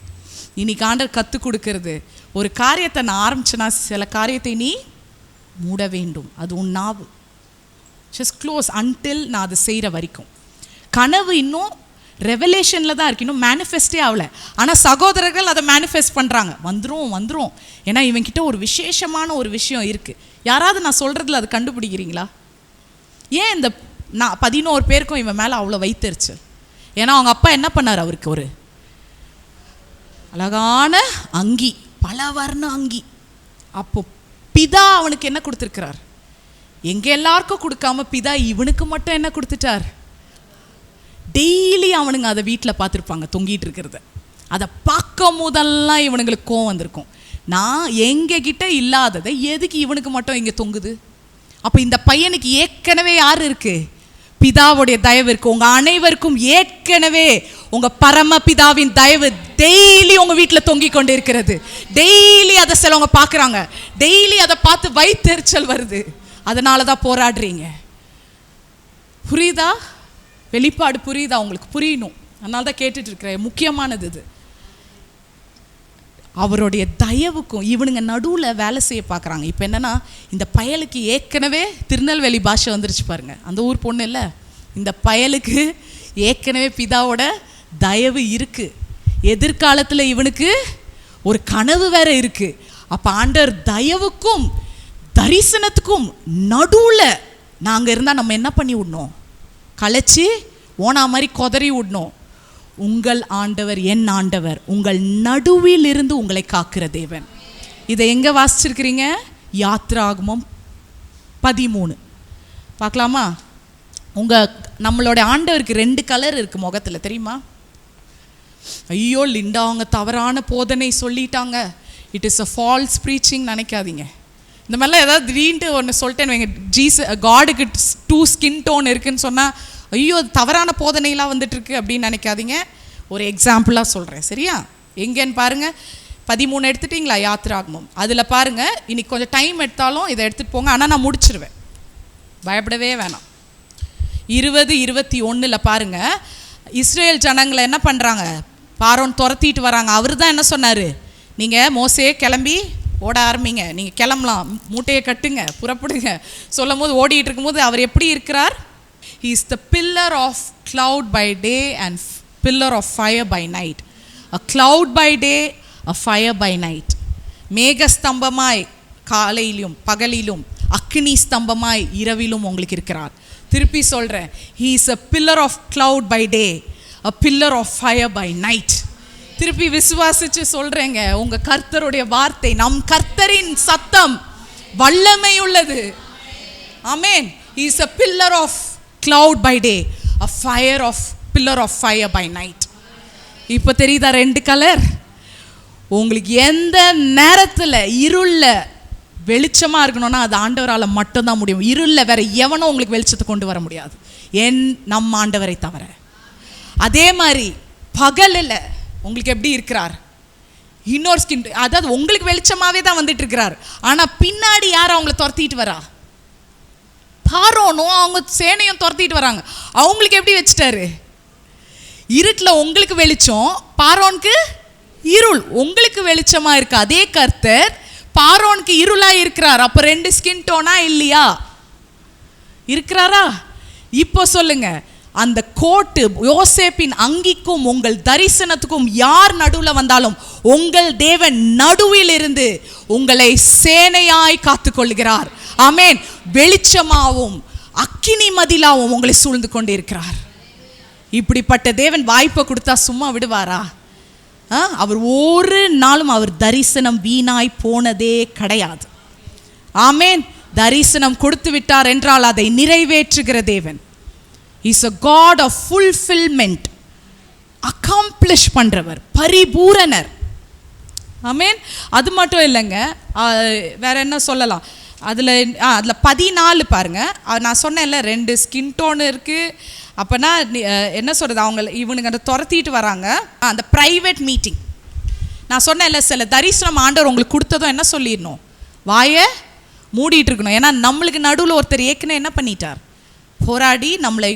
இன்னைக்கு ஆண்டவர் கற்றுக் கொடுக்கறது, ஒரு காரியத்தை நான் ஆரம்பிச்சேன்னா சில காரியத்தை நீ மூட வேண்டும். அது உன் நாவு. ஜஸ்ட் க்ளோஸ் அன்டில் நான் அதை செய்கிற வரைக்கும். கனவு இன்னும் ரெவலேஷனில் தான் இருக்கு, இன்னும் மேனிஃபெஸ்டே ஆகலை. ஆனால் சகோதரர்கள் அதை மேனிஃபெஸ்ட் பண்ணுறாங்க, வந்துடும். ஏன்னா இவங்கிட்ட ஒரு விசேஷமான ஒரு விஷயம் இருக்குது. யாராவது நான் சொல்கிறதுல அது கண்டுபிடிக்கிறீங்களா? ஏன் இந்த 11 பேருக்கும் இவன் மேலே அவ்வளோ வைத்தறிச்சு? ஏன்னா அவங்க அப்பா என்ன பண்ணார், அவருக்கு ஒரு அழகான அங்கி, பல வர்ண அங்கி. அப்போ பிதா அவனுக்கு என்ன கொடுத்துருக்கிறார்? எங்கே எல்லாருக்கும் கொடுக்காம பிதா இவனுக்கு மட்டும் என்ன கொடுத்துட்டார்? டெய்லி அவனுங்க அதை வீட்டில் பார்த்துருப்பாங்க தொங்கிட்டு இருக்கிறத. அதை பார்க்கும் போதெல்லாம் இவனுங்களுக்கு கோவம் வந்திருக்கும். நான் எங்ககிட்ட இல்லாததை எதுக்கு இவனுக்கு மட்டும் இங்கே தொங்குது? அப்போ இந்த பையனுக்கு ஏற்கனவே யார் இருக்கு? பிதாவுடைய தயவு இருக்கு. உங்க அனைவருக்கும் ஏற்கனவே உங்க பரம பிதாவின் தயவு டெய்லி உங்க வீட்டில் தொங்கி கொண்டு இருக்கிறது. டெய்லி அதை சிலவங்க பார்க்குறாங்க, டெய்லி அதை பார்த்து வயிற்றெரிச்சல் வருது. அதனால தான் போராடுறீங்க. புரியுதா? வெளிப்பாடு புரியுதா? உங்களுக்கு புரியணும், அதனால தான் கேட்டுட்டு இருக்கிறேன். முக்கியமானது இது. அவருடைய தயவுக்கும் இவனுங்க நடுவில் வேலை செய்ய பார்க்குறாங்க. இப்போ என்னன்னா, இந்த பயலுக்கு ஏற்கனவே திருநெல்வேலி பாஷை வந்துருச்சு பாருங்க, அந்த ஊர் பொண்ணு இல்லை, இந்த பயலுக்கு ஏற்கனவே பிதாவோட தயவு இருக்கு. எதிர்காலத்தில் இவனுக்கு ஒரு கனவு வேற இருக்கு. அப்போ ஆண்டவர் தயவுக்கும் தரிசனத்துக்கும் நடுவில் நாங்கள் இருந்தால் நம்ம என்ன பண்ணி விடணும்? களைச்சி ஓனா மாதிரி கொதறி விடணும். உங்கள் ஆண்டவர் என் ஆண்டவர் உங்கள் நடுவில் இருந்து உங்களை காக்கிற தேவன். இதை எங்கே வாசிச்சிருக்கிறீங்க? யாத்ராகமம் 13 பார்க்கலாமா? நம்மளோட ஆண்டவருக்கு 2 கலர் இருக்குது முகத்தில், தெரியுமா? ஐயோ லிண்டா அவங்க தவறான போதனை சொல்லிட்டாங்க, it is a false preaching நினைக்காதீங்க. இந்த மாதிரிலாம் ஏதாவது திடீர்னு ஒன்று சொல்லிட்டேன்னு வைங்க, காடுக்கு 2 ஸ்கின் டோன் இருக்குன்னு சொன்னால் ஐயோ அது தவறான போதனைலாம் வந்துட்டுருக்கு அப்படின்னு நினைக்காதீங்க. ஒரு எக்ஸாம்பிளாக சொல்கிறேன், சரியா? எங்கேன்னு பாருங்கள், 13 எடுத்துட்டிங்களா? யாத்ராகமம். அதில் பாருங்கள், இன்னைக்கு கொஞ்சம் டைம் எடுத்தாலும் இதை எடுத்துகிட்டு போங்க, ஆனால் நான் முடிச்சிருவேன், பயப்படவே வேணாம். 20-21 பாருங்கள், இஸ்ரேல் ஜனங்களை என்ன பண்ணுறாங்க? பார்வோன் துரத்திட்டு வராங்க. அவர் தான் என்ன சொன்னார்? நீங்கள் மோசே கிளம்பி ஓட ஆரம்பிங்க, நீங்கள் கிளம்பலாம், மூட்டையை கட்டுங்க, புறப்படுங்க சொல்லும் போது ஓடிட்டு இருக்கும்போது அவர் எப்படி இருக்கிறார்? He is the pillar of cloud by day and pillar of fire by night. A cloud by day, a fire by night. மேக ஸ்தம்பமாய் காலையிலும் பகலிலும், அக்னி ஸ்தம்பமாய் இரவிலும் உங்களுக்கு இருக்கிறார். திருப்பி சொல்கிறேன், He is a pillar of cloud by day, a pillar of fire by night. திருப்பி விசுவாசிச்சு சொல்கிறேங்க, உங்கள் கர்த்தருடைய வார்த்தை, நம் கர்த்தரின் சத்தம் வல்லமை உள்ளது. ஆமென். He is a pillar of cloud by day, a pillar of fire by night. இப்போ தெரியுதா 2 கலர்? உங்களுக்கு எந்த நேரத்தில் இருளில் வெளிச்சமாக இருக்கணும்னா அது ஆண்டவரால் மட்டும்தான் முடியும். இருளில் வேற எவனும் உங்களுக்கு வெளிச்சத்தை கொண்டு வர முடியாது, நம் ஆண்டவரை தவிர. அதே மாதிரி பகலில் உங்களுக்கு எப்படி இருக்கிறார்? இன்னொரு ஸ்கின், அதாவது உங்களுக்கு வெளிச்சமாகவே தான் வந்துட்டு இருக்கிறார். ஆனால் பின்னாடி யார் அவங்கள துரத்திட்டு வரா? பார்வோனும் அவங்க சேனையும் துரத்திட்டு வராங்க. அவங்களுக்கு எப்படி வச்சுட்டாரு? இருட்டில் உங்களுக்கு வெளிச்சம், பார்வோனுக்கு இருள். உங்களுக்கு வெளிச்சமா இருக்கு அதே கர்த்தர் பார்வோனுக்கு இருளா இருக்கிறார். அப்போ 2 ஸ்கின் டோனா இல்லையா? இருக்கிறாரா? இப்போ சொல்லுங்க, அந்த கோட்டு யோசேப்பின் அங்கிக்கும் உங்கள் தரிசனத்துக்கும் யார் நடுவில் வந்தாலும் உங்கள் தேவன் நடுவில் இருந்து உங்களை சேனையாய் காத்துக்கொள்கிறார். ஆமென். வெளிச்சமாவும் அக்கினி மதிலாவும் உங்களை சூழ்ந்து கொண்டு இருக்கிறார். இப்படிப்பட்ட தேவன் வாய்ப்பை கொடுத்தா சும்மா விடுவாரா? அவர் ஒரு நாளும் அவர் தரிசனம் வீணாய் போனதே கிடையாது. ஆமென். தரிசனம் கொடுத்து விட்டார் என்றால் அதை நிறைவேற்றுகிற தேவன். Is a God of fulfillment. Accomplish பண்றவர், பரிபூரணர். ஆமென். அது மட்டும் இல்லைங்க, வேற என்ன சொல்லலாம், அதில் 14 பாருங்க. நான் சொன்னேன்ல 2 ஸ்கின் டோன் இருக்கு. அப்போனா என்ன சொல்கிறது, இவனுங்க அந்த துரத்திட்டு வராங்க. அந்த ப்ரைவேட் மீட்டிங் நான் சொன்னேன்ல, சில தரிசனம் ஆண்டவர் உங்களுக்கு கொடுத்ததும் என்ன சொல்லிடணும், வாயை மூடிட்டு இருக்கணும். ஏன்னா நம்மளுக்கு நடுவில் ஒருத்தர் ஏற்கனவே என்ன பண்ணிட்டார், போராடி நம்மளை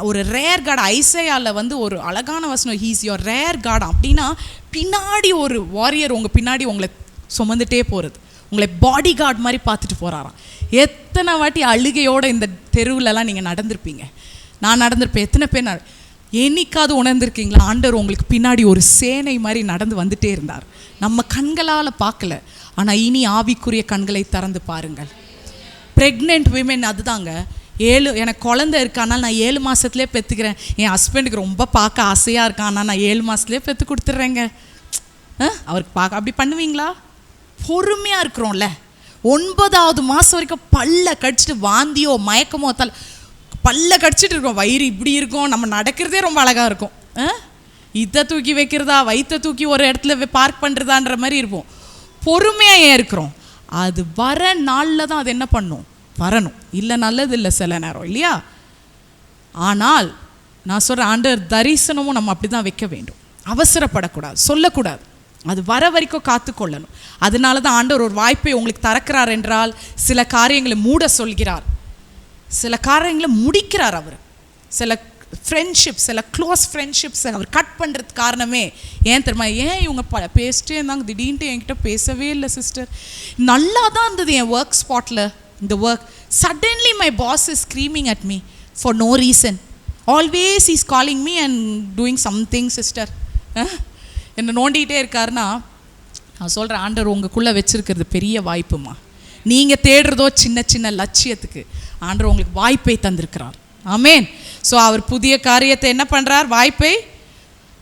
ஒரு ரேர் காட். ஐசையாவில் வந்து ஒரு அழகான வசனம், ஹீஸ் யோர் ரேர் காட். அப்படின்னா பின்னாடி ஒரு வாரியர் உங்கள் பின்னாடி உங்களை சுமந்துட்டே போகிறது, உங்களை பாடி கார்டு மாதிரி பார்த்துட்டு போகிறாராம். எத்தனை வாட்டி அழுகையோடு இந்த தெருவிலலாம் நீங்கள் நடந்திருப்பீங்க, நான் நடந்திருப்பேன். எத்தனை பேர் என்னைக்காவது உணர்ந்திருக்கீங்களா, ஆண்டவர் உங்களுக்கு பின்னாடி ஒரு சேனை மாதிரி நடந்து வந்துட்டே இருந்தார். நம்ம கண்களால் பார்க்கல, ஆனால் இனி ஆவிக்குரிய கண்களை திறந்து பாருங்கள். ப்ரெக்னென்ட் விமென் அதுதாங்க, எனக்கு குழந்தை இருக்கானால் நான் 7 மாதத்துலேயே பெற்றுக்கிறேன். என் ஹஸ்பண்டுக்கு ரொம்ப பார்க்க ஆசையாக இருக்கான், ஆனால் நான் 7 மாதத்துலேயே பெற்று கொடுத்துட்றேங்க. அவருக்கு பார்க்க அப்படி பண்ணுவீங்களா? பொறுமையாக இருக்கிறோம்ல, 9வது மாதம் வரைக்கும் பல்ல கடிச்சிட்டு வாந்தியோ மயக்கமோ பல்ல கடிச்சிட்டு இருக்கோம், வயிறு இப்படி இருக்கும், நம்ம நடக்கிறதே ரொம்ப அழகாக இருக்கும். இதை தூக்கி வைக்கிறதா, வயிற்றை தூக்கி ஒரு இடத்துல பார்க் பண்ணுறதான்ற மாதிரி இருப்போம். பொறுமையாக ஏன் இருக்கிறோம், அது வர நாளில் தான் அது என்ன பண்ணும், வரணும். இல்லை நல்லது இல்லை சில நேரம், இல்லையா? ஆனால் நான் சொல்கிறேன், ஆண்டவர் தரிசனமும் நம்ம அப்படி தான் வைக்க வேண்டும். அவசரப்படக்கூடாது, சொல்லக்கூடாது, அது வர வரைக்கும் காத்துக்கொள்ளணும். அதனால தான் ஆண்டவர் ஒரு வாய்ப்பை உங்களுக்கு திறக்கிறார் என்றால் சில காரியங்களை மூட சொல்கிறார், சில காரியங்களை முடிக்கிறார். அவர் சில ஃப்ரெண்ட்ஷிப், சில க்ளோஸ் ஃப்ரெண்ட்ஷிப்ஸ் அவர் கட் பண்ணுறது காரணமே ஏன் தெரியுமா? ஏன் இவங்க பேசிட்டே இருந்தாங்க, திடீர்னு என்கிட்ட பேசவே இல்லை சிஸ்டர், நல்லா தான் இருந்தது என் ஒர்க் ஸ்பாட்டில் இந்த work, suddenly my boss is screaming at me for no reason, always is calling me and doing something sister. என்னை நோண்டிகிட்டே இருக்காருன்னா நான் சொல்கிறேன், ஆண்டவர் உங்களுக்குள்ளே வச்சுருக்கிறது பெரிய வாய்ப்புமா. நீங்கள் தேடுறதோ சின்ன சின்ன லட்சியத்துக்கு ஆண்டவர் உங்களுக்கு வாய்ப்பை தந்திருக்கிறார். ஆமேன். ஸோ அவர் புதிய காரியத்தை என்ன பண்ணுறார், வாய்ப்பை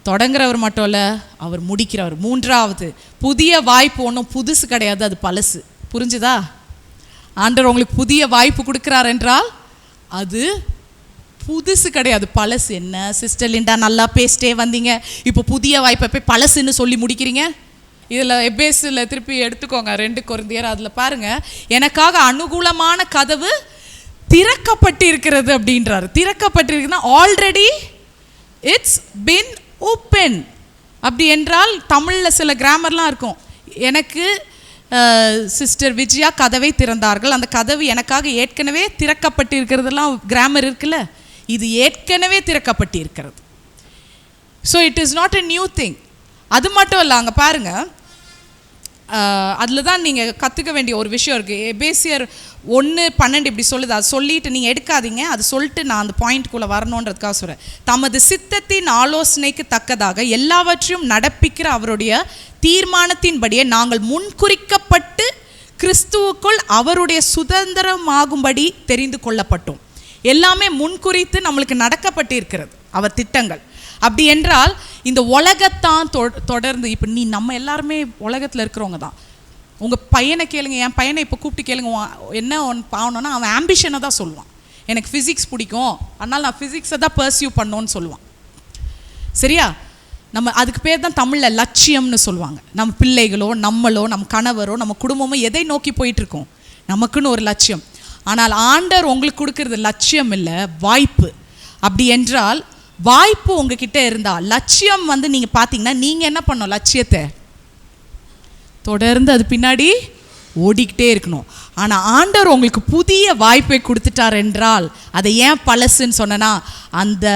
தொடங்குறவர் மட்டும் இல்லை, அவர் முடிக்கிறவர். 3வது, புதிய வாய்ப்பு ஒன்றும் புதுசு கிடையாது, அது பழசு. புரிஞ்சுதா? ஆண்டவர் உங்களுக்கு புதிய வாய்ப்பு கொடுக்குறார் என்றால் அது புதுசு கிடையாது, பழசு. என்ன சிஸ்டர் லிண்டா நல்லா பேசிட்டே வந்தீங்க, இப்போ புதிய வாய்ப்பை போய் பழசுன்னு சொல்லி முடிக்கிறீங்க. இதில் எபேசில் திருப்பி எடுத்துக்கோங்க, 2 கொரிந்தியர், அதில் பாருங்கள், எனக்காக அனுகூலமான கதவு திறக்கப்பட்டிருக்கிறது அப்படின்றாரு. திறக்கப்பட்டிருக்குன்னா ஆல்ரெடி இட்ஸ் பின் ஓப்பன். அப்படி என்றால் தமிழில் சில கிராமர்லாம் இருக்கும். எனக்கு சிஸ்டர் விஜயா கதவை திறந்தார்கள், அந்த கதவு எனக்காக ஏற்கனவே திறக்கப்பட்டிருக்கிறதுலாம் கிராமர் இருக்குல்ல, இது ஏற்கனவே திறக்கப்பட்டிருக்கிறது. So it is not a new thing. அது மட்டும் இல்லை, அங்கே பாருங்கள், அதில் தான் நீங்கள் கற்றுக்க வேண்டிய ஒரு விஷயம் இருக்குது. எபேசியர் 1:12 இப்படி சொல்லுது. அது சொல்லிட்டு நீங்கள் எடுக்காதீங்க, அது சொல்லிட்டு நான் அந்த பாயிண்ட்குள்ளே வரணுன்றதுக்காக சொல்கிறேன். தமது சித்தத்தின் ஆலோசனைக்கு தக்கதாக எல்லாவற்றையும் நடப்பிக்கிற அவருடைய தீர்மானத்தின்படியே நாங்கள் முன்குறிக்கப்பட்டு கிறிஸ்துவுக்குள் அவருடைய சுதந்திரமாகும்படி தெரிந்து கொள்ளப்பட்டோம். எல்லாமே முன்குறித்து நம்மளுக்கு நடக்கப்பட்டு இருக்கிறது அவர் திட்டங்கள். அப்படி என்றால் இந்த உலகத்தான் தொடர்ந்து, இப்போ நம்ம எல்லாருமே உலகத்தில் இருக்கிறவங்க தான். உங்கள் பையனை கேளுங்க, என் பையனை இப்போ கூப்பிட்டு கேளுங்க, என்ன ஒன்று பாவணும்னா அவன் ஆம்பிஷனை தான் சொல்லுவான். எனக்கு ஃபிசிக்ஸ் பிடிக்கும், அதனால் நான் ஃபிசிக்ஸை தான் பர்சியூ பண்ணோன்னு சொல்லுவான். சரியா? நம்ம அதுக்கு பேர் தான் தமிழில் லட்சியம்னு சொல்லுவாங்க. நம்ம பிள்ளைகளோ நம்மளோ நம்ம கணவரோ நம்ம குடும்பமோ எதை நோக்கி போயிட்டுருக்கோம், நமக்குன்னு ஒரு லட்சியம். ஆனால் ஆண்டவர் உங்களுக்கு கொடுக்கறது லட்சியம் இல்லை, வாய்ப்பு. அப்படி என்றால் வாய்ப்பு உங்ககிட்ட இருந்தால், லட்சியம் வந்து நீங்கள் பார்த்தீங்கன்னா நீங்கள் என்ன பண்ணணும், லட்சியத்தை தொடர்ந்து அது பின்னாடி ஓடிக்கிட்டே இருக்கணும். ஆனால் ஆண்டவர் உங்களுக்கு புதிய வாய்ப்பை கொடுத்துட்டார் என்றால் அதை ஏன் பழசுன்னு சொன்னா, அந்த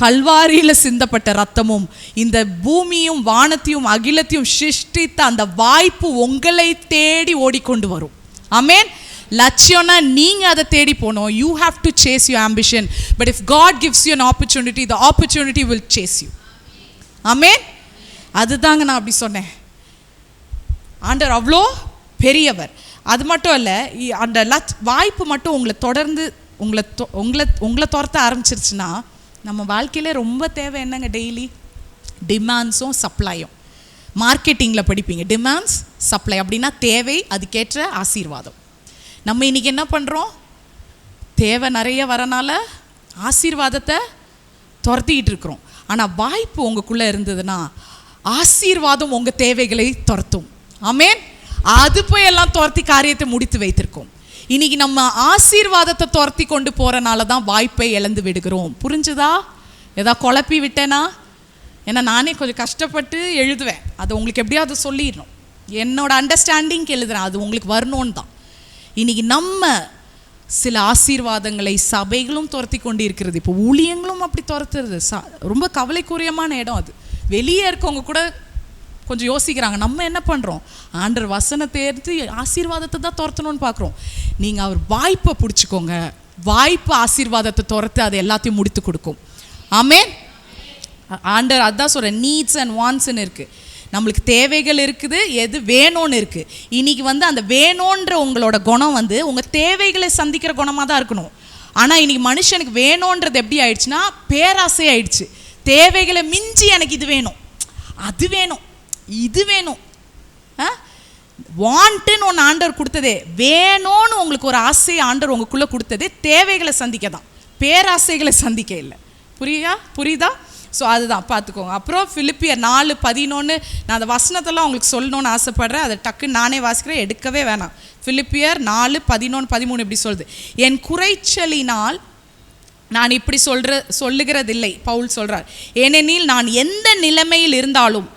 கல்வாரியில் சிந்தப்பட்ட ரத்தமும் இந்த பூமியும் வானத்தையும் அகிலத்தையும் சிருஷ்டித்த அந்த வாய்ப்பு உங்களை தேடி ஓடிக்கொண்டு வரும். ஆமேன். லட்சியம்னா நீங்கள் அதை தேடி போகணும். You have to chase your ambition. But if God gives you an opportunity, the opportunity will chase you. Amen. அதுதாங்க நான் அப்படி சொன்னேன். ஆண்டவர் அவ்வளோ பெரியவர். அது மட்டும் இல்லை, அந்த வாய்ப்பு மட்டும் உங்களை தொடர்ந்து உங்களை துரத்த ஆரம்பிச்சிருச்சுன்னா நம்ம வாழ்க்கையில் ரொம்ப தேவை என்னங்க, டெய்லி டிமாண்ட்ஸும் சப்ளையும். மார்க்கெட்டிங்கில் படிப்பீங்க, டிமாண்ட்ஸ் சப்ளை அப்படின்னா தேவை, அதுக்கேற்ற ஆசீர்வாதம். நம்ம இன்றைக்கி என்ன பண்ணுறோம், தேவை நிறைய வரனால ஆசீர்வாதத்தை துரத்திக்கிட்டு இருக்கிறோம். ஆனால் வாய்ப்பு உங்களுக்குள்ளே இருந்ததுன்னா ஆசீர்வாதம் உங்கள் தேவைகளை துரத்தும். ஆமேன். அது போய் எல்லாம் துரத்தி காரியத்தை முடித்து வைத்திருக்கோம். இன்னைக்கு நம்ம ஆசீர்வாதத்தை துரத்தி கொண்டு போகிறனால தான் வாய்ப்பை இழந்து விடுகிறோம். புரிஞ்சுதா? ஏதா குழப்பி விட்டேனா? ஏன்னா நானே கொஞ்சம் கஷ்டப்பட்டு எழுதுவேன். அதை உங்களுக்கு எப்படியாவது சொல்லிடணும். என்னோட அண்டர்ஸ்டாண்டிங்க்கு எழுதுறேன், அது உங்களுக்கு வரணும்னு தான். இன்னைக்கு நம்ம சில ஆசீர்வாதங்களை சபைகளும் துரத்தி கொண்டு இருக்கிறது. இப்போ ஊழியங்களும் அப்படி துரத்துறது ரொம்ப கவலைக்குரியமான இடம். அது வெளியே இருக்கவங்க கூட கொஞ்சம் யோசிக்கிறாங்க, நம்ம என்ன பண்ணுறோம்? ஆண்டவர் வசனத்தை எடுத்து ஆசீர்வாதத்தை தான் துரத்தணும்னு பார்க்குறோம். நீங்கள் அவர் வாய்ப்பை பிடிச்சிக்கோங்க. வாய்ப்பு ஆசீர்வாதத்தை துரத்து அது எல்லாத்தையும் முடித்து கொடுக்கும். ஆமேன். ஆண்டவர் அதான் சொல்கிறேன், நீட்ஸ் அண்ட் வான்ட்ஸ்ன்னு இருக்குது. நம்மளுக்கு தேவைகள் இருக்குது, எது வேணும்னு இருக்குது. இன்றைக்கி அந்த வேணுன்ற உங்களோட குணம் உங்கள் தேவைகளை சந்திக்கிற குணமாக தான் இருக்கணும். ஆனால் இன்றைக்கி மனுஷனுக்கு வேணுன்றது எப்படி ஆயிடுச்சுன்னா பேராசை ஆயிடுச்சு. தேவைகளை மிஞ்சி எனக்கு இது வேணும், அது வேணும், இது வேணும். வாண்ட்டுன்னு ஒன்று ஆண்டவர் கொடுத்ததே, வேணும்னு உங்களுக்கு ஒரு ஆசை ஆண்டவர் உங்களுக்குள்ளே கொடுத்ததே தேவைகளை சந்திக்க தான், பேராசைகளை சந்திக்க இல்லை. புரியுதா? ஸோ அதுதான் பார்த்துக்கோங்க. அப்புறம் பிலிப்பியர் 4:11, நான் அந்த வசனத்தெல்லாம் உங்களுக்கு சொல்லணும்னு ஆசைப்படுறேன். அதை டக்குன்னு நானே வாசிக்கிறேன், எடுக்கவே வேணாம். பிலிப்பியர் 4:11-13 இப்படி சொல்லுது, என் குறைச்சலினால் நான் இப்படி சொல்லுகிறதில்லை பவுல் சொல்கிறார். ஏனெனில் நான் எந்த நிலைமையில் இருந்தாலும்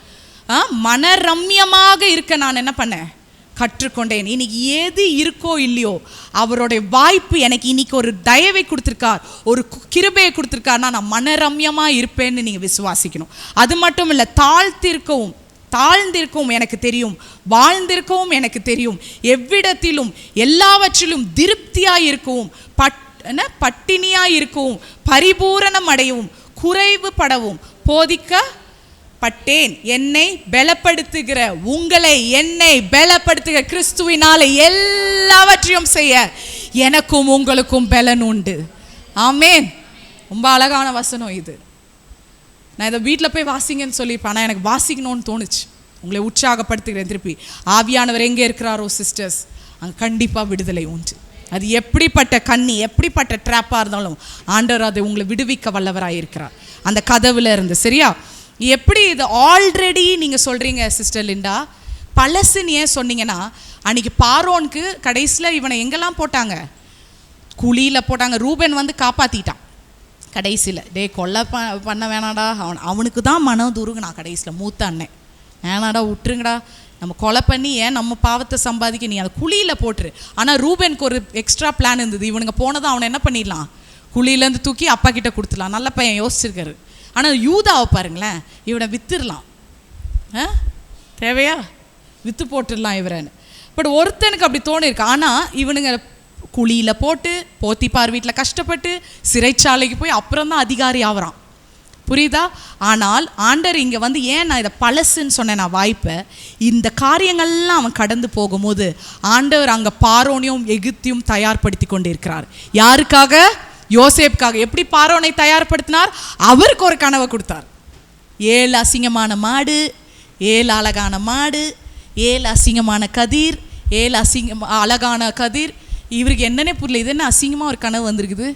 மனரம்யமாக இருக்க நான் என்ன பண்ணேன்? கற்றுக்கொண்டேன். இன்னைக்கு எது இருக்கோ இல்லையோ அவருடைய வாய்ப்பு எனக்கு இன்னைக்கு ஒரு தயவை கொடுத்துருக்கார், ஒரு கிருபையை கொடுத்துருக்காருன்னா நான் மனரம்யமாக இருப்பேன்னு நீங்கள் விசுவாசிக்கணும். அது மட்டும் இல்லை, தாழ்ந்திருக்கவும் எனக்கு தெரியும், வாழ்ந்திருக்கவும் எனக்கு தெரியும், எவ்விடத்திலும் எல்லாவற்றிலும் திருப்தியாக இருக்கவும், பட்டினியாக இருக்கவும், பரிபூரணம் அடையவும், குறைவுபடவும் போதிக்கப்பட்டேன். என்னை பலப்படுத்துகிற என்னை பலப்படுத்துகிற கிறிஸ்துவினால எல்லாவற்றையும் செய்ய எனக்கும் உங்களுக்கும் பலன் உண்டு. ஆமேன். ரொம்ப அழகான வசனம் இது. நான் இதை வீட்டில் போய் வாசிங்கன்னு சொல்லியிருப்பேன், ஆனால் எனக்கு வாசிக்கணும்னு தோணுச்சு. உங்களை உற்சாகப்படுத்துகிறேன். திருப்பி ஆவியானவர் எங்கே இருக்கிறாரோ சிஸ்டர்ஸ், அங்கே கண்டிப்பாக விடுதலை உண்டு. அது எப்படிப்பட்ட கண்ணி, எப்படிப்பட்ட ட்ராப்பாக இருந்தாலும் ஆண்டவர் அதை உங்களை விடுவிக்க வல்லவராக இருக்கிறார் அந்த கதவுல இருந்து. சரியா? எப்படி இது ஆல்ரெடி நீங்கள் சொல்கிறீங்க சிஸ்டர் லிண்டா, பழசுன்னு ஏன் சொன்னீங்கன்னா, அன்றைக்கி பார்வோனுக்கு கடைசியில் இவனை எங்கெல்லாம் போட்டாங்க? குழியில் போட்டாங்க. ரூபன் காப்பாற்றிட்டான் கடைசியில். கொல்லை பண்ண வேணாடா, அவனுக்கு தான் மனம் துருகுனா கடைசியில். மூத்த அண்ணன், வேணாடா விட்டுருங்கடா, நம்ம கொலை பண்ணி ஏன் நம்ம பாவத்தை சம்பாதிக்க, நீ அந்த குழியில் போட்டுரு. ஆனால் ரூபனுக்கு ஒரு எக்ஸ்ட்ரா பிளான் இருந்தது. இவனுங்க போனதும் அவனை என்ன பண்ணிடலாம்? குழியிலேருந்து தூக்கி அப்பா கிட்ட கொடுத்துடலாம். நல்ல பையன் யோசிச்சிருக்காரு. ஆனால் யூதாவை பாருங்களேன், இவனை வித்துடலாம். தேவையா? விற்று போட்டுடலாம் இவரன்னு. பட் ஒருத்தனுக்கு அப்படி தோணிருக்கு. ஆனால் இவனுங்க குழியில் போட்டு போத்திப்பார் வீட்டில் கஷ்டப்பட்டு சிறைச்சாலைக்கு போய் அப்புறம் தான் அதிகாரி ஆகிறான். புரியுதா? ஆனால் ஆண்டவர் இங்கே ஏன் நான் இதை பழசுன்னு சொன்னேன், நான் வாய்ப்பை இந்த காரியங்கள்லாம் அவன் கடந்து போகும்போது ஆண்டவர் அங்கே பார்வோனையும் எகிப்தையும் தயார்படுத்தி கொண்டு இருக்கிறார். யாருக்காக? யோசேப்புக்காக. எப்படி பார்வோனை தயார்படுத்தினார்? அவருக்கு ஒரு கனவை கொடுத்தார். 7 அசிங்கமான மாடு, 7 அழகான மாடு, 7 அசிங்கமான கதிர், 7 அழகான கதிர். இவருக்கு என்னன்னே புரியல, இது என்ன அசிங்கமாக ஒரு கனவு வந்திருக்குது?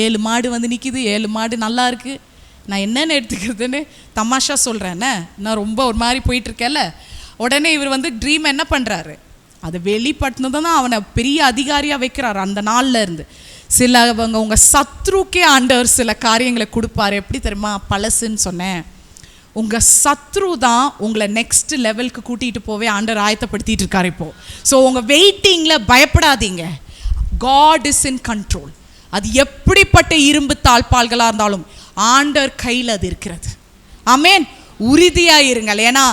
7 மாடு நிற்கிது, 7 மாடு நல்லா இருக்குது, நான் என்னென்னு எடுத்துக்கிறதுன்னு தமாஷா சொல்கிறேன்னே, நான் ரொம்ப ஒரு மாதிரி போயிட்டுருக்கேன்ல. உடனே இவர் ட்ரீம் என்ன பண்ணுறாரு, அதை வெளிப்படுத்தினது தான் அவனை பெரிய அதிகாரியாக வைக்கிறார். அந்த நாளில் இருந்து சிலவங்க உங்கள் சத்ருக்கே ஆண்டவர் சில காரியங்களை கொடுப்பாரு. எப்படி தெரியுமா? பழசுன்னு சொன்னேன். உங்கள் சத்ரு தான் உங்களை நெக்ஸ்ட் லெவலுக்கு கூட்டிகிட்டு போவே ஆண்டவர் ஆயத்தப்படுத்திட்டு இருக்காரு இப்போது. ஸோ உங்கள் வெயிட்டிங்கில் பயப்படாதீங்க. God is in control. அது எப்படிப்பட்ட இரும்பு தாழ்பால்களாக இருந்தாலும் ஆண்டவர் கையில் அது இருக்கிறது. ஆமேன். உறுதியாக இருங்கள். ஏன்னா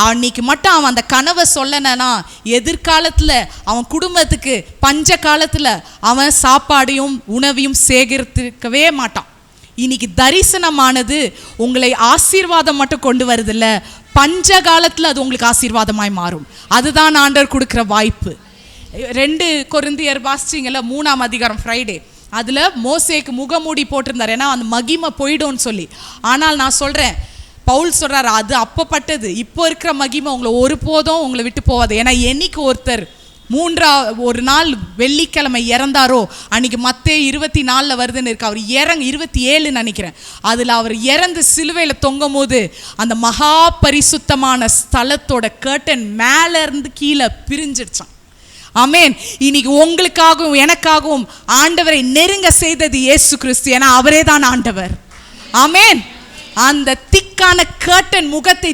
அன்னைக்கு மட்டும் அவன் அந்த கனவை சொல்லனா எதிர்காலத்தில் அவன் குடும்பத்துக்கு பஞ்ச காலத்தில் அவன் சாப்பாடையும் உணவையும் சேகரித்திருக்கவே மாட்டான். இன்னைக்கு தரிசனமானது உங்களை ஆசீர்வாதம் மட்டும் கொண்டு வருதில்ல, பஞ்ச காலத்தில் அது உங்களுக்கு ஆசீர்வாதமாய் மாறும். அதுதான் ஆண்டவர் கொடுக்குற வாய்ப்பு. 2 கொரிந்தியர் வாசிச்சிங்கல்ல, 3ஆம் அதிகாரம் ஃப்ரைடே, அதில் மோசேக்கு முகமூடி போட்டிருந்தார், ஏன்னா அந்த மகிமை போயிடும்னு சொல்லி. ஆனால் நான் சொல்கிறேன், பவுல் சொல்கிறார், அது அப்பப்பட்டது, இப்போ இருக்கிற மகிமை உங்களை ஒருபோதும் உங்களை விட்டு போகாது. ஏன்னா என்னைக்கு ஒருத்தர் ஒரு நாள் வெள்ளிக்கிழமை இறந்தாரோ அன்னைக்கு மத்தேயு 24 வருதுன்னு இருக்கு. அவர் 27 நினைக்கிறேன். அதில் அவர் இறந்து சிலுவையில் தொங்கும் போது அந்த மகா பரிசுத்தமான ஸ்தலத்தோட கர்டன் மேல இருந்து கீழே பிரிஞ்சிடுச்சான். ஆமேன். இன்னைக்கு உங்களுக்காகவும் எனக்காகவும் ஆண்டவரை நெருங்க செய்தது இயேசு கிறிஸ்து. ஏன்னா அவரே தான் ஆண்டவர். ஆமேன். அந்த திக்கான கர்டன் முகத்தை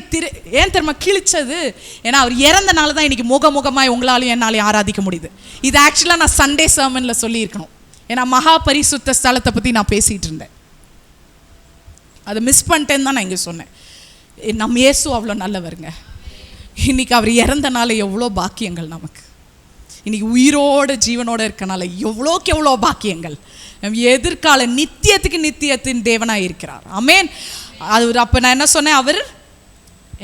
ஏன் தெரியுமா கிழிச்சது? ஏன்னா அவர் இறந்தனால தான் இன்னைக்கு முகமுகமாய் உங்களாலையும் என்னாலையும் ஆராதிக்க முடியுது. இது ஆக்சுவலாக நான் சண்டே சர்மன்ல சொல்லியிருக்கணும். ஏன்னா மகா பரிசுத்த ஸ்தலத்தை பற்றி நான் பேசிகிட்டு இருந்தேன். அதை மிஸ் பண்ணிட்டேன்னு தான் நான் இங்கே சொன்னேன். நம்ம இயேசு அவ்வளோ நல்லவருங்க. இன்னைக்கு அவர் இறந்தனால எவ்வளோ பாக்கியங்கள் நமக்கு. இன்னைக்கு உயிரோட ஜீவனோட இருக்கனால எவ்வளோக்கு எவ்வளோ பாக்கியங்கள். எதிர்கால நித்தியத்தின் தேவனாக இருக்கிறார். ஆமேன். அது அப்போ நான் என்ன சொன்னேன், அவர்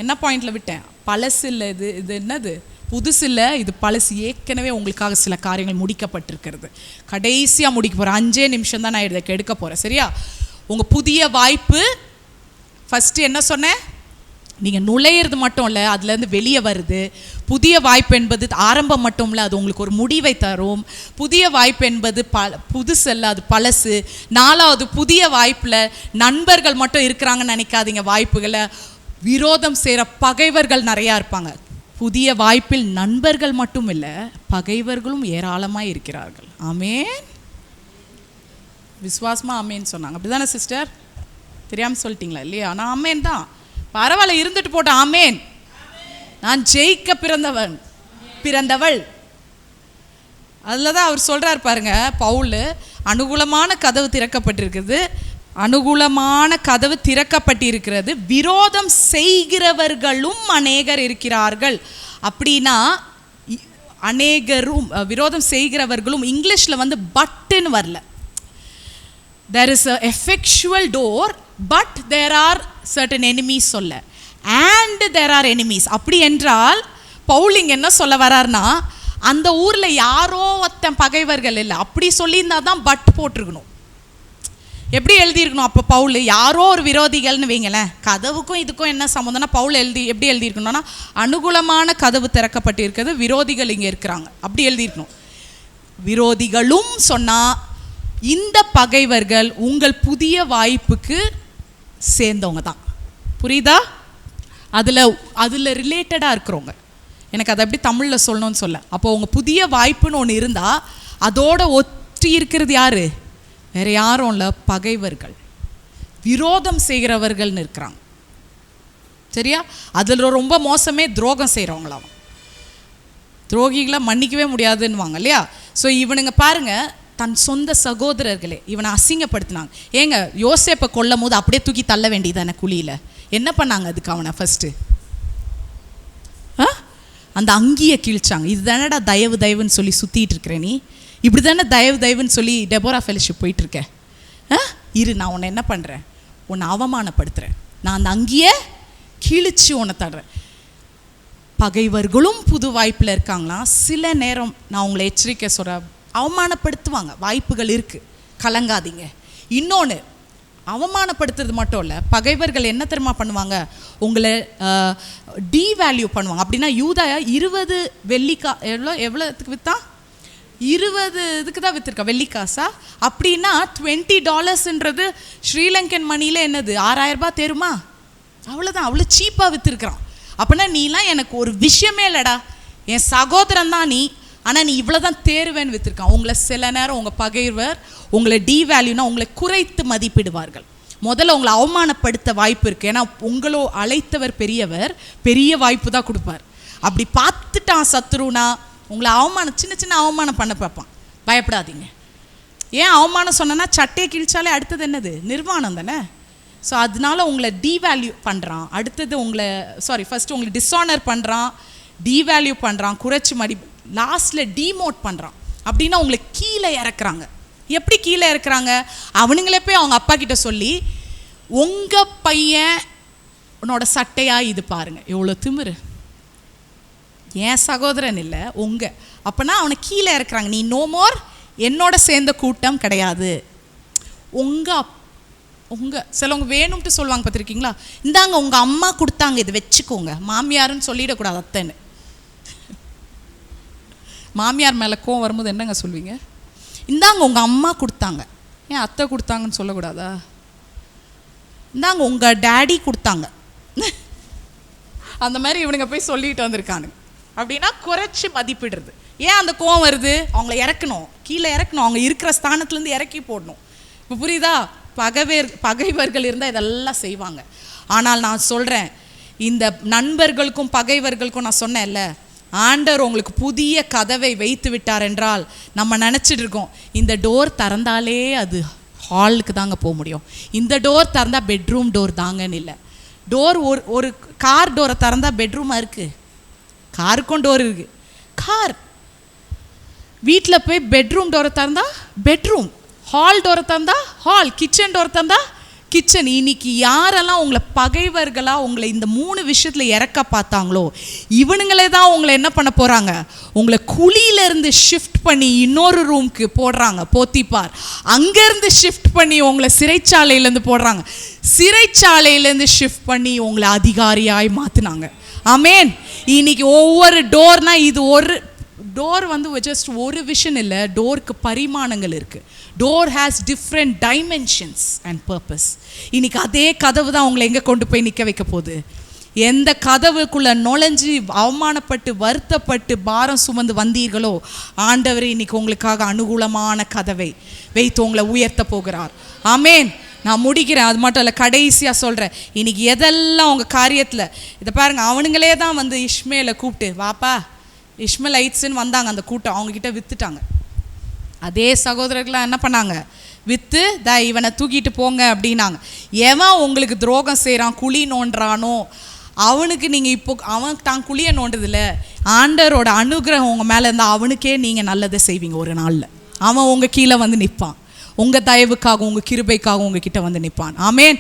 என்ன பாயிண்ட்ல விட்டேன், பழசு இல்லை இது என்னது புதுசு இல்லை, இது பழசு. ஏற்கனவே உங்களுக்காக சில காரியங்கள் முடிக்கப்பட்டிருக்கிறது. கடைசியாக முடிக்க போகிறேன். 5 நிமிஷம் தான் நான் இதை எடுக்க போகிறேன். சரியா? உங்கள் புதிய வாய்ப்பு. ஃபஸ்ட்டு என்ன சொன்னேன், நீங்கள் நுழையிறது மட்டும் இல்லை, அதுலேருந்து வெளியே வருது. புதிய வாய்ப்பு என்பது ஆரம்பம் மட்டும் இல்லை, அது உங்களுக்கு ஒரு முடிவை தரும். புதிய வாய்ப்பு என்பது புதுசு இல்லை, அது பழசு. 4வது, புதிய வாய்ப்பில் நண்பர்கள் மட்டும் இருக்கிறாங்கன்னு நினைக்காதீங்க. வாய்ப்புகளை விரோதம் செய்கிற பகைவர்கள் நிறையா இருப்பாங்க. புதிய வாய்ப்பில் நண்பர்கள் மட்டும் இல்லை, பகைவர்களும் ஏராளமாக இருக்கிறார்கள். ஆமேன். விசுவாசமாக ஆமேன்னு சொன்னாங்க. அப்படி தானே சிஸ்டர்? தெரியாமல் சொல்லிட்டீங்களா? இல்லையா? நான் ஆமேன் தான். பரவாயில்ல, இருந்துட்டு போட்ட. ஆமேன். நான் ஜெயிக்க பிறந்தவள். அதில் தான் அவர் சொல்கிறார் பாருங்க, பவுல், அனுகூலமான கதவு திறக்கப்பட்டிருக்கிறது, விரோதம் செய்கிறவர்களும் அநேகர் இருக்கிறார்கள். அப்படின்னா அநேகரும் விரோதம் செய்கிறவர்களும் இங்கிலீஷில் பட்டுன்னு வரல. there is a effectual door but there are certain enemies சொல்ல, and there are enemies. அப்படி என்றால் பவுலிங் என்ன சொல்ல வரார்னா, அந்த ஊர்ல யாரோ ஒருத்தன் பகைவர்கள் இல்லை அப்படி சொல்லியிருந்தா தான் பட் போட்டிருக்கணும். எப்படி எழுதியிருக்கணும் அப்போ பவுல்? யாரோ ஒரு விரோதிகள்னு வைங்களேன். கதவுக்கும் இதுக்கும் என்ன சம்மந்தம்னா பவுல் எப்படி எழுதியிருக்கணும்னா, அனுகூலமான கதவு திறக்கப்பட்டிருக்கிறது, விரோதிகள் இங்கே இருக்கிறாங்க, அப்படி எழுதியிருக்கணும். விரோதிகளும் சொன்னா இந்த பகைவர்கள் உங்கள் புதிய வாய்ப்புக்கு சேர்ந்தவங்க தான். புரியுதா? அதில் ரிலேட்டடாக இருக்கிறவங்க. எனக்கு அதை எப்படி தமிழில் சொல்லணும்னு சொல்ல. அப்போ உங்கள் புதிய வாய்ப்புன்னு ஒன்று இருந்தால் அதோட ஒற்றி இருக்கிறது யார்? வேறு யாரும் இல்லை, பகைவர்கள், விரோதம் செய்கிறவர்கள்னு இருக்கிறாங்க. சரியா? அதில் ரொம்ப மோசமே துரோகம் செய்கிறவங்களாம். துரோகிகளை மன்னிக்கவே முடியாதுன்னுவாங்க இல்லையா? ஸோ இவனுங்க பாருங்க, தன் சொந்த சகோதரர்களே இவனை அசிங்கப்படுத்தினாங்க. ஏங்க, யோசேப்பை கொல்லும் போது அப்படியே தூக்கி தள்ள வேண்டியதானே குழியில்? என்ன பண்ணாங்க அதுக்கு? அவனை ஃபஸ்ட்டு அந்த அங்கியை கிழிச்சாங்க. இது தானடா தயவுன்னு சொல்லி சுற்றிட்டு இருக்கிறேன் நீ, இப்படி தானே தயவுன்னு சொல்லி டெபோரா ஃபெலோஷிப் போயிட்டுருக்க. நான் உன்னை என்ன பண்ணுறேன், உன்னை அவமானப்படுத்துகிறேன், நான் அந்த அங்கியை கிழிச்சு உன்னை தடுறேன். பகைவர்களும் புது வாய்ப்பில் இருக்காங்களாம். சில நேரம் நான் உங்களை எச்சரிக்கை சொல்கிறேன், அவமானப்படுத்துவாங்க, வாய்ப்புகள் இருக்குது, கலங்காதீங்க. இன்னொன்று, அவமானப்படுத்துறது மட்டும் இல்லை, பகைவர்கள் என்ன தெரியுமா பண்ணுவாங்க, உங்களை டீவேல்யூ பண்ணுவாங்க. அப்படின்னா யூதா 20 வெள்ளிக்கா எவ்வளோத்துக்கு விற்றா? 20 இதுக்கு தான் விற்றுருக்கா, வெள்ளிக்காசா? அப்படின்னா $20 ஸ்ரீலங்கன் மணியில் என்னது, 6000 ரூபாய் தேருமா? அவ்வளோதான், அவ்வளோ சீப்பாக விற்றுருக்குறான். அப்படின்னா நீலாம் எனக்கு ஒரு விஷயமே இல்லைடா, என் சகோதரன் தான் நீ, ஆனால் நீ இவ்வளோ தான் தேருவேன்னு விற்றுருக்கான். உங்களை சில நேரம் உங்கள் பகைவர் உங்களை டீவேல்யூனா உங்களை குறைத்து மதிப்பிடுவார்கள். முதல்ல உங்களை அவமானப்படுத்த வாய்ப்பு இருக்குது. ஏன்னா உங்களோ அழைத்தவர் பெரியவர், பெரிய வாய்ப்பு தான் கொடுப்பார். அப்படி பார்த்துட்டான் சத்ருனா உங்களை சின்ன அவமானம் பண்ண பார்ப்பான். பயப்படாதீங்க. ஏன் அவமானம் சொன்னா, சட்டையை கிழிச்சாலே அடுத்தது என்னது, நிர்வாணம் தானே. ஸோ அதனால உங்களை டீவேல்யூ பண்ணுறான். அடுத்தது ஃபஸ்ட்டு உங்களை டிஸானர் பண்ணுறான், டீவேல்யூ பண்ணுறான், குறைச்சி லாஸ்ட்டில் டீமோட் பண்ணுறான். அப்படின்னா உங்களை கீழே இறக்குறாங்க. எப்படி கீழே இறக்குறாங்க? அவனுங்களே போய் அவங்க அப்பா கிட்ட சொல்லி, உங்கள் பையன் உன்னோட சட்டையா இது பாருங்க, எவ்வளோ திமிரு, என் சகோதரன் இல்லை உங்க. அப்போனா அவனை கீழே இறக்குறாங்க. நீ நோ மோர் என்னோட சேர்ந்த கூட்டம் கிடையாது. சிலவங்க வேணும்ட்டு சொல்லுவாங்க, பார்த்துருக்கீங்களா? இந்தாங்க உங்கள் அம்மா கொடுத்தாங்க, இது வச்சுக்கோங்க, மாமியாருன்னு சொல்லிடக்கூடாது, அத்தைன்னு. மாமியார் மேலே கோவம் வரும்போது என்னங்க சொல்வீங்க? இந்தாங்க உங்கள் அம்மா கொடுத்தாங்க, ஏன் அத்தை கொடுத்தாங்கன்னு சொல்லக்கூடாதா? இந்தாங்க உங்கள் டேடி கொடுத்தாங்க, அந்த மாதிரி இவனுங்க போய் சொல்லிட்டு வந்திருக்கானுங்க. அப்படின்னா குறைச்சி மதிப்பிடுறது. ஏன் அந்த கோவம் வருது? அவங்கள இறக்கணும், கீழே இறக்கணும், அவங்க இருக்கிற ஸ்தானத்துலேருந்து இறக்கி போடணும். இப்போ புரியுதா? பகைவர்கள் இருந்தால் இதெல்லாம் செய்வாங்க. ஆனால் நான் சொல்கிறேன், இந்த நண்பர்களுக்கும் பகைவர்களுக்கும் நான் சொன்னேன்ல, ஆண்டவர் உங்களுக்கு புதிய கதவை வைத்து விட்டார் என்றால் நம்ம நினச்சிட்டு இருக்கோம் இந்த டோர் திறந்தாலே அது ஹாலுக்கு தாங்க போக முடியும், இந்த டோர் திறந்தா பெட்ரூம் டோர் தாங்கன்னு இல்லை. டோர் ஒரு கார் டோரை திறந்தா பெட்ரூமாக இருக்குது, காருக்கும் டோர் இருக்குது. கார் வீட்டில் போய் பெட்ரூம் டோரை திறந்தா பெட்ரூம், ஹால் டோரை திறந்தா ஹால், கிச்சன் டோரை திறந்தா கிச்சன். இன்னைக்கு யாரெல்லாம் உங்களை பகைவர்களாக உங்களை இந்த 3 விஷயத்தில் இறக்க பார்த்தாங்களோ இவனுங்களே தான் உங்களை என்ன பண்ண போகிறாங்க, உங்களை குழியிலேருந்து ஷிஃப்ட் பண்ணி இன்னொரு ரூமுக்கு போடுறாங்க. போத்திப்பார் அங்கேருந்து ஷிஃப்ட் பண்ணி உங்களை சிறைச்சாலையிலேருந்து போடுறாங்க, சிறைச்சாலையிலேருந்து ஷிஃப்ட் பண்ணி உங்களை அதிகாரியாய் மாற்றினாங்க. ஆமேன். இன்னைக்கு ஒவ்வொரு டோர்னால் இது ஒரு டோர் ஜஸ்ட் ஒரு விஷன் இல்லை, டோருக்கு பரிமாணங்கள் இருக்குது. Door has different dimensions and purpose. இன்னைக்கு அதே கதவு தான் உங்களை எங்கே கொண்டு போய் நிற்க வைக்க போகுது. எந்த கதவுக்குள்ளே நுழைஞ்சி அவமானப்பட்டு வருத்தப்பட்டு பாரம் சுமந்து வந்தீர்களோ ஆண்டவர் இன்னைக்கு உங்களுக்காக அனுகூலமான கதவை வைத்து உங்களை உயர்த்த போகிறார். ஆமேன். நான் முடிக்கிறேன், அது மட்டும் இல்லை, கடைசியாக சொல்கிறேன். இன்றைக்கி எதெல்லாம் உங்கள் காரியத்தில் இதை பாருங்கள், அவனுங்களே தான் இஷ்மேலை கூப்பிட்டு வாப்பா இஷ்மலைட்ஸ்ன்னு வந்தாங்க, அந்த கூட்டம் அவங்கக்கிட்ட விற்றுட்டாங்க. அதே சகோதரர்களாக என்ன பண்ணாங்க, விற்று இவனை தூக்கிட்டு போங்க அப்படின்னாங்க. எவன் உங்களுக்கு துரோகம் செய்கிறான், குழி நோண்டுறானோ அவனுக்கு நீங்கள் இப்போ அவன் தான் குழியை நோண்டுதில்ல, ஆண்டவரோட அனுகிரகம் உங்கள் மேலே இருந்தால் அவனுக்கே நீங்கள் நல்லதை செய்வீங்க. ஒரு நாளில் அவன் உங்கள் கீழே நிற்பான், உங்கள் தயவுக்காக உங்கள் கிருபைக்காக உங்ககிட்ட நிற்பான். ஆமேன்.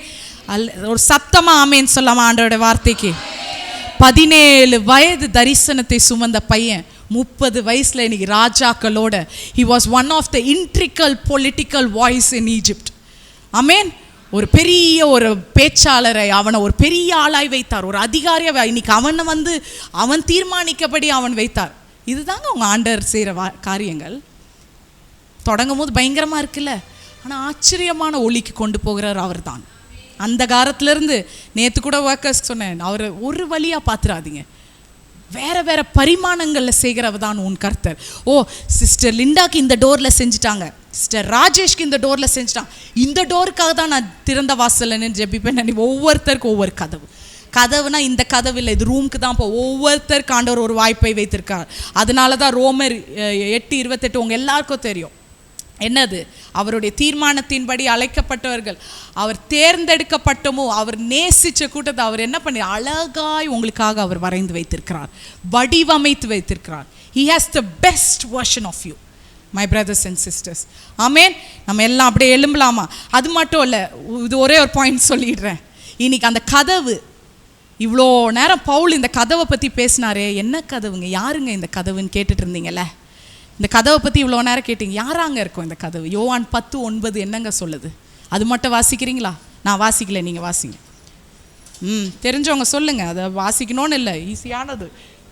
ஒரு சத்தமாக ஆமேன் சொல்லாமல் ஆண்டவரோட வார்த்தைக்கு. 17 வயது தரிசனத்தை சுமந்த பையன் 30 வயசில் இன்னைக்கு ராஜாக்களோட he was one of the integral political voice in Egypt. ஆமேன். ஒரு பெரிய ஒரு பேச்சாளரை அவனை ஒரு பெரிய ஆளாய் வைத்தார், ஒரு அதிகாரியை இன்னைக்கு அவனை அவன் தீர்மானிக்கப்படி அவன் வைத்தார். இதுதாங்க அவங்க ஆண்டவர் செய்கிற காரியங்கள். தொடங்கும் போது பயங்கரமாக இருக்குல்ல, ஆனால் ஆச்சரியமான ஒளிக்கு கொண்டு போகிறார் அவர் தான். அந்த காலத்திலேருந்து நேற்று கூட ஒர்க்கர்ஸ் சொன்னேன், அவரை ஒரு வழியாக பார்த்துடாதீங்க, வேறு வேறு பரிமாணங்களில் செய்கிறவ தான் உன் கர்த்தர். ஓ சிஸ்டர் லிண்டாக்கு இந்த டோரில் செஞ்சுட்டாங்க, சிஸ்டர் ராஜேஷ்க்கு இந்த டோரில் செஞ்சுட்டாங்க, இந்த டோருக்காக தான் நான் திறந்த வாசல்னு ஜெபிப்பேன். ஒவ்வொருத்தருக்கும் ஒவ்வொரு கதவுனா இந்த கதவு இல்லை, இது ரூமுக்கு தான் ஒவ்வொருத்தருக்கு ஆண்டவர் ஒரு வாய்ப்பை வைத்திருக்கார். அதனால தான் ரோமர் 8:28 உங்கள் எல்லாருக்கும் தெரியும் என்னது, அவருடைய தீர்மானத்தின்படி அழைக்கப்பட்டவர்கள், அவர் தேர்ந்தெடுக்கப்பட்டமோ அவர் நேசித்த கூட்டத்தை அவர் என்ன பண்ணி அழகாய் உங்களுக்காக அவர் வரைந்து வைத்திருக்கிறார், வடிவமைத்து வைத்திருக்கிறார். He has the best version of you, my brothers and sisters. ஆமேன். நம்ம எல்லாம் அப்படியே எழும்பலாமா? அது மட்டும் இல்லை, இது ஒரே ஒரு பாயிண்ட் சொல்லிடுறேன். இன்னைக்கு அந்த கதவு, இவ்வளோ நேரம் பவுல் இந்த கதவை பற்றி பேசினாரே, என்ன கதவுங்க, யாருங்க இந்த கதவுன்னு கேட்டுட்டு இருந்தீங்கல்ல, இந்த கதவை பற்றி இவ்வளோ நேரம் கேட்டீங்க, யாராங்க இருக்கும் இந்த கதவு? யோவான் 10:9 என்னங்க சொல்லுது? அது மட்டும் வாசிக்கிறீங்களா? நான் வாசிக்கல, நீங்கள் வாசிங்க. தெரிஞ்சவங்க சொல்லுங்கள், அதை வாசிக்கணும்னு இல்லை, ஈஸியானது.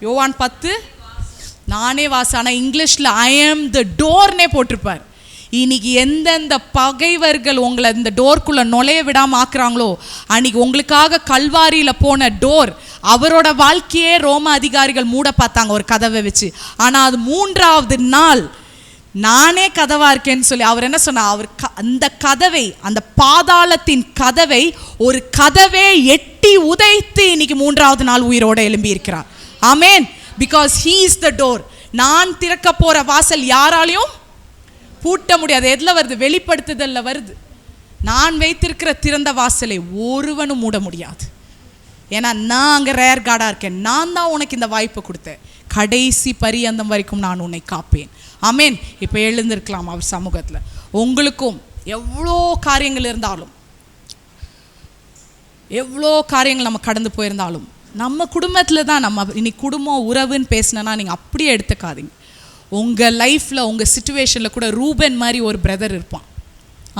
யோவான் 10 நானே ஆனால் இங்கிலீஷில் ஐ ஆம் த டோர்னே போட்டிருப்பார். இன்னைக்கு எந்தெந்த பகைவர்கள் உங்களை இந்த டோர்க்குள்ளே நுழைய விடாமல் ஆக்குறாங்களோ, அன்னைக்கு உங்களுக்காக கல்வாரியில் போன டோர், அவரோட வாழ்க்கையே ரோம அதிகாரிகள் மூட பார்த்தாங்க ஒரு கதவை வச்சு. ஆனால் அது 3ஆவது நாள் நானே கதவா இருக்கேன்னு சொல்லி அவர் என்ன சொன்னார், அவர் அந்த கதவை, அந்த பாதாளத்தின் கதவை ஒரு கதவே எட்டி உதைத்து இன்னைக்கு 3ஆவது நாள் உயிரோட எழும்பி இருக்கிறார். ஆமேன். Because he is the door. நான் திறக்க போற வாசல் யாராலையும் பூட்ட முடியாது. எதில் வருது? வெளிப்படுத்துதல்ல வருது. நான் வைத்திருக்கிற திறந்த வாசலை ஒருவனும் மூட முடியாது. ஏன்னா நான் அங்கே ரேர் கார்டாக இருக்கேன், நான் தான் உனக்கு இந்த வாய்ப்பை கொடுத்தேன், கடைசி பரியந்தம் வரைக்கும் நான் உன்னை காப்பேன். ஆமேன். இப்போ எழுந்திருக்கலாம் அவர் சமூகத்தில். உங்களுக்கும் எவ்வளோ காரியங்கள் இருந்தாலும், எவ்வளோ காரியங்கள் நம்ம கடந்து போயிருந்தாலும், நம்ம குடும்பத்தில் தான் நம்ம இன்னைக்கு குடும்பம் உறவுன்னு பேசினேன்னா நீங்கள் அப்படியே எடுத்துக்காதீங்க. உங்கள் லைஃப்பில் உங்கள் சிச்சுவேஷனில் கூட ரூபன் மாதிரி ஒரு பிரதர் இருப்பான்.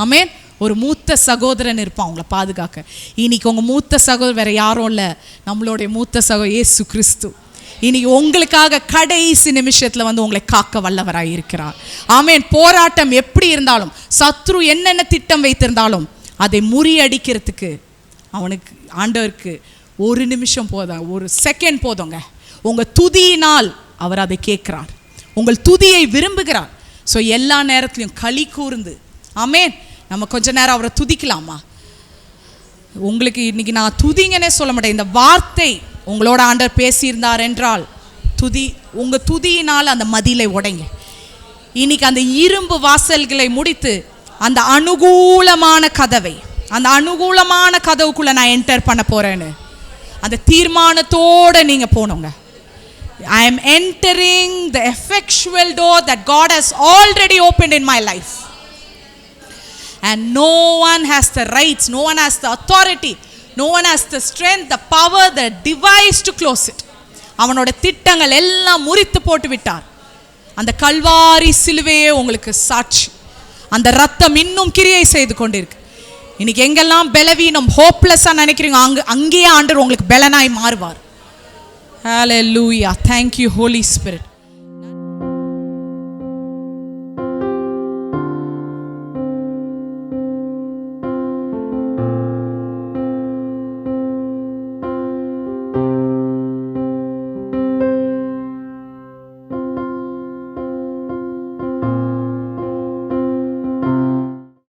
ஆமேன். ஒரு மூத்த சகோதரன் இருப்பான் உங்களை பாதுகாக்க. இன்னைக்கு உங்கள் மூத்த சகோதரர் வேறு யாரும் இல்லை, நம்மளுடைய மூத்த சகோதரர் இயேசு கிறிஸ்து. இன்னைக்கு உங்களுக்காக கடைசி நிமிஷத்துல வந்து உங்களை காக்க வல்லவராய் இருக்கிறார். ஆமென். போராட்டம் எப்படி இருந்தாலும், சத்ரு என்னென்ன திட்டம் வைத்திருந்தாலும் அதை முறியடிக்கிறதுக்கு அவனுக்கு, ஆண்டவருக்கு ஒரு நிமிஷம் போதும், ஒரு செகண்ட் போதுங்க. உங்க துதியினால் அவர் அதை கேட்கிறார், உங்கள் துதியை விரும்புகிறார். ஸோ எல்லா நேரத்திலையும் களி கூர்ந்து, ஆமென், நம்ம கொஞ்ச நேரம் அவரை துதிக்கலாமா? உங்களுக்கு இன்னைக்கு நான் துதிங்கன்னே சொல்ல மாட்டேன், இந்த வார்த்தை உங்களோட ஆண்டவர் பேசியிருந்தார் என்றால் துதி, உங்க துதியினால் அந்த மதிலை உடைங்க. இன்னைக்கு அந்த இரும்பு வாசல்களை முடித்து அந்த அனுகூலமான கதவை, அந்த அனுகூலமான கதவுக்குள்ள நான் என்டர் பண்ண போறேன்னு அந்த தீர்மானத்தோட நீங்க போனோங்க. I am entering the effectual door that God has already opened in my life. And no one has the rights, no one has the authority, no one has the strength, the power, the device to close it. அவனோட திட்டங்கள் எல்லாம் முறித்து போட்டு விட்டார். அந்த கல்வாரி சிலுவையே உங்களுக்கு சாட்சி. அந்த ரத்தம் இன்னும் கிரியை செய்து கொண்டிருக்கு. இன்னைக்கு எங்கெல்லாம் பலவீனம், ஹோப்லெஸ்ஸா நினைக்கிறீங்க, அங்கேயே ஆண்டவர் உங்களுக்கு பலனாய் மாறுவார். Hallelujah. Thank you, Holy Spirit.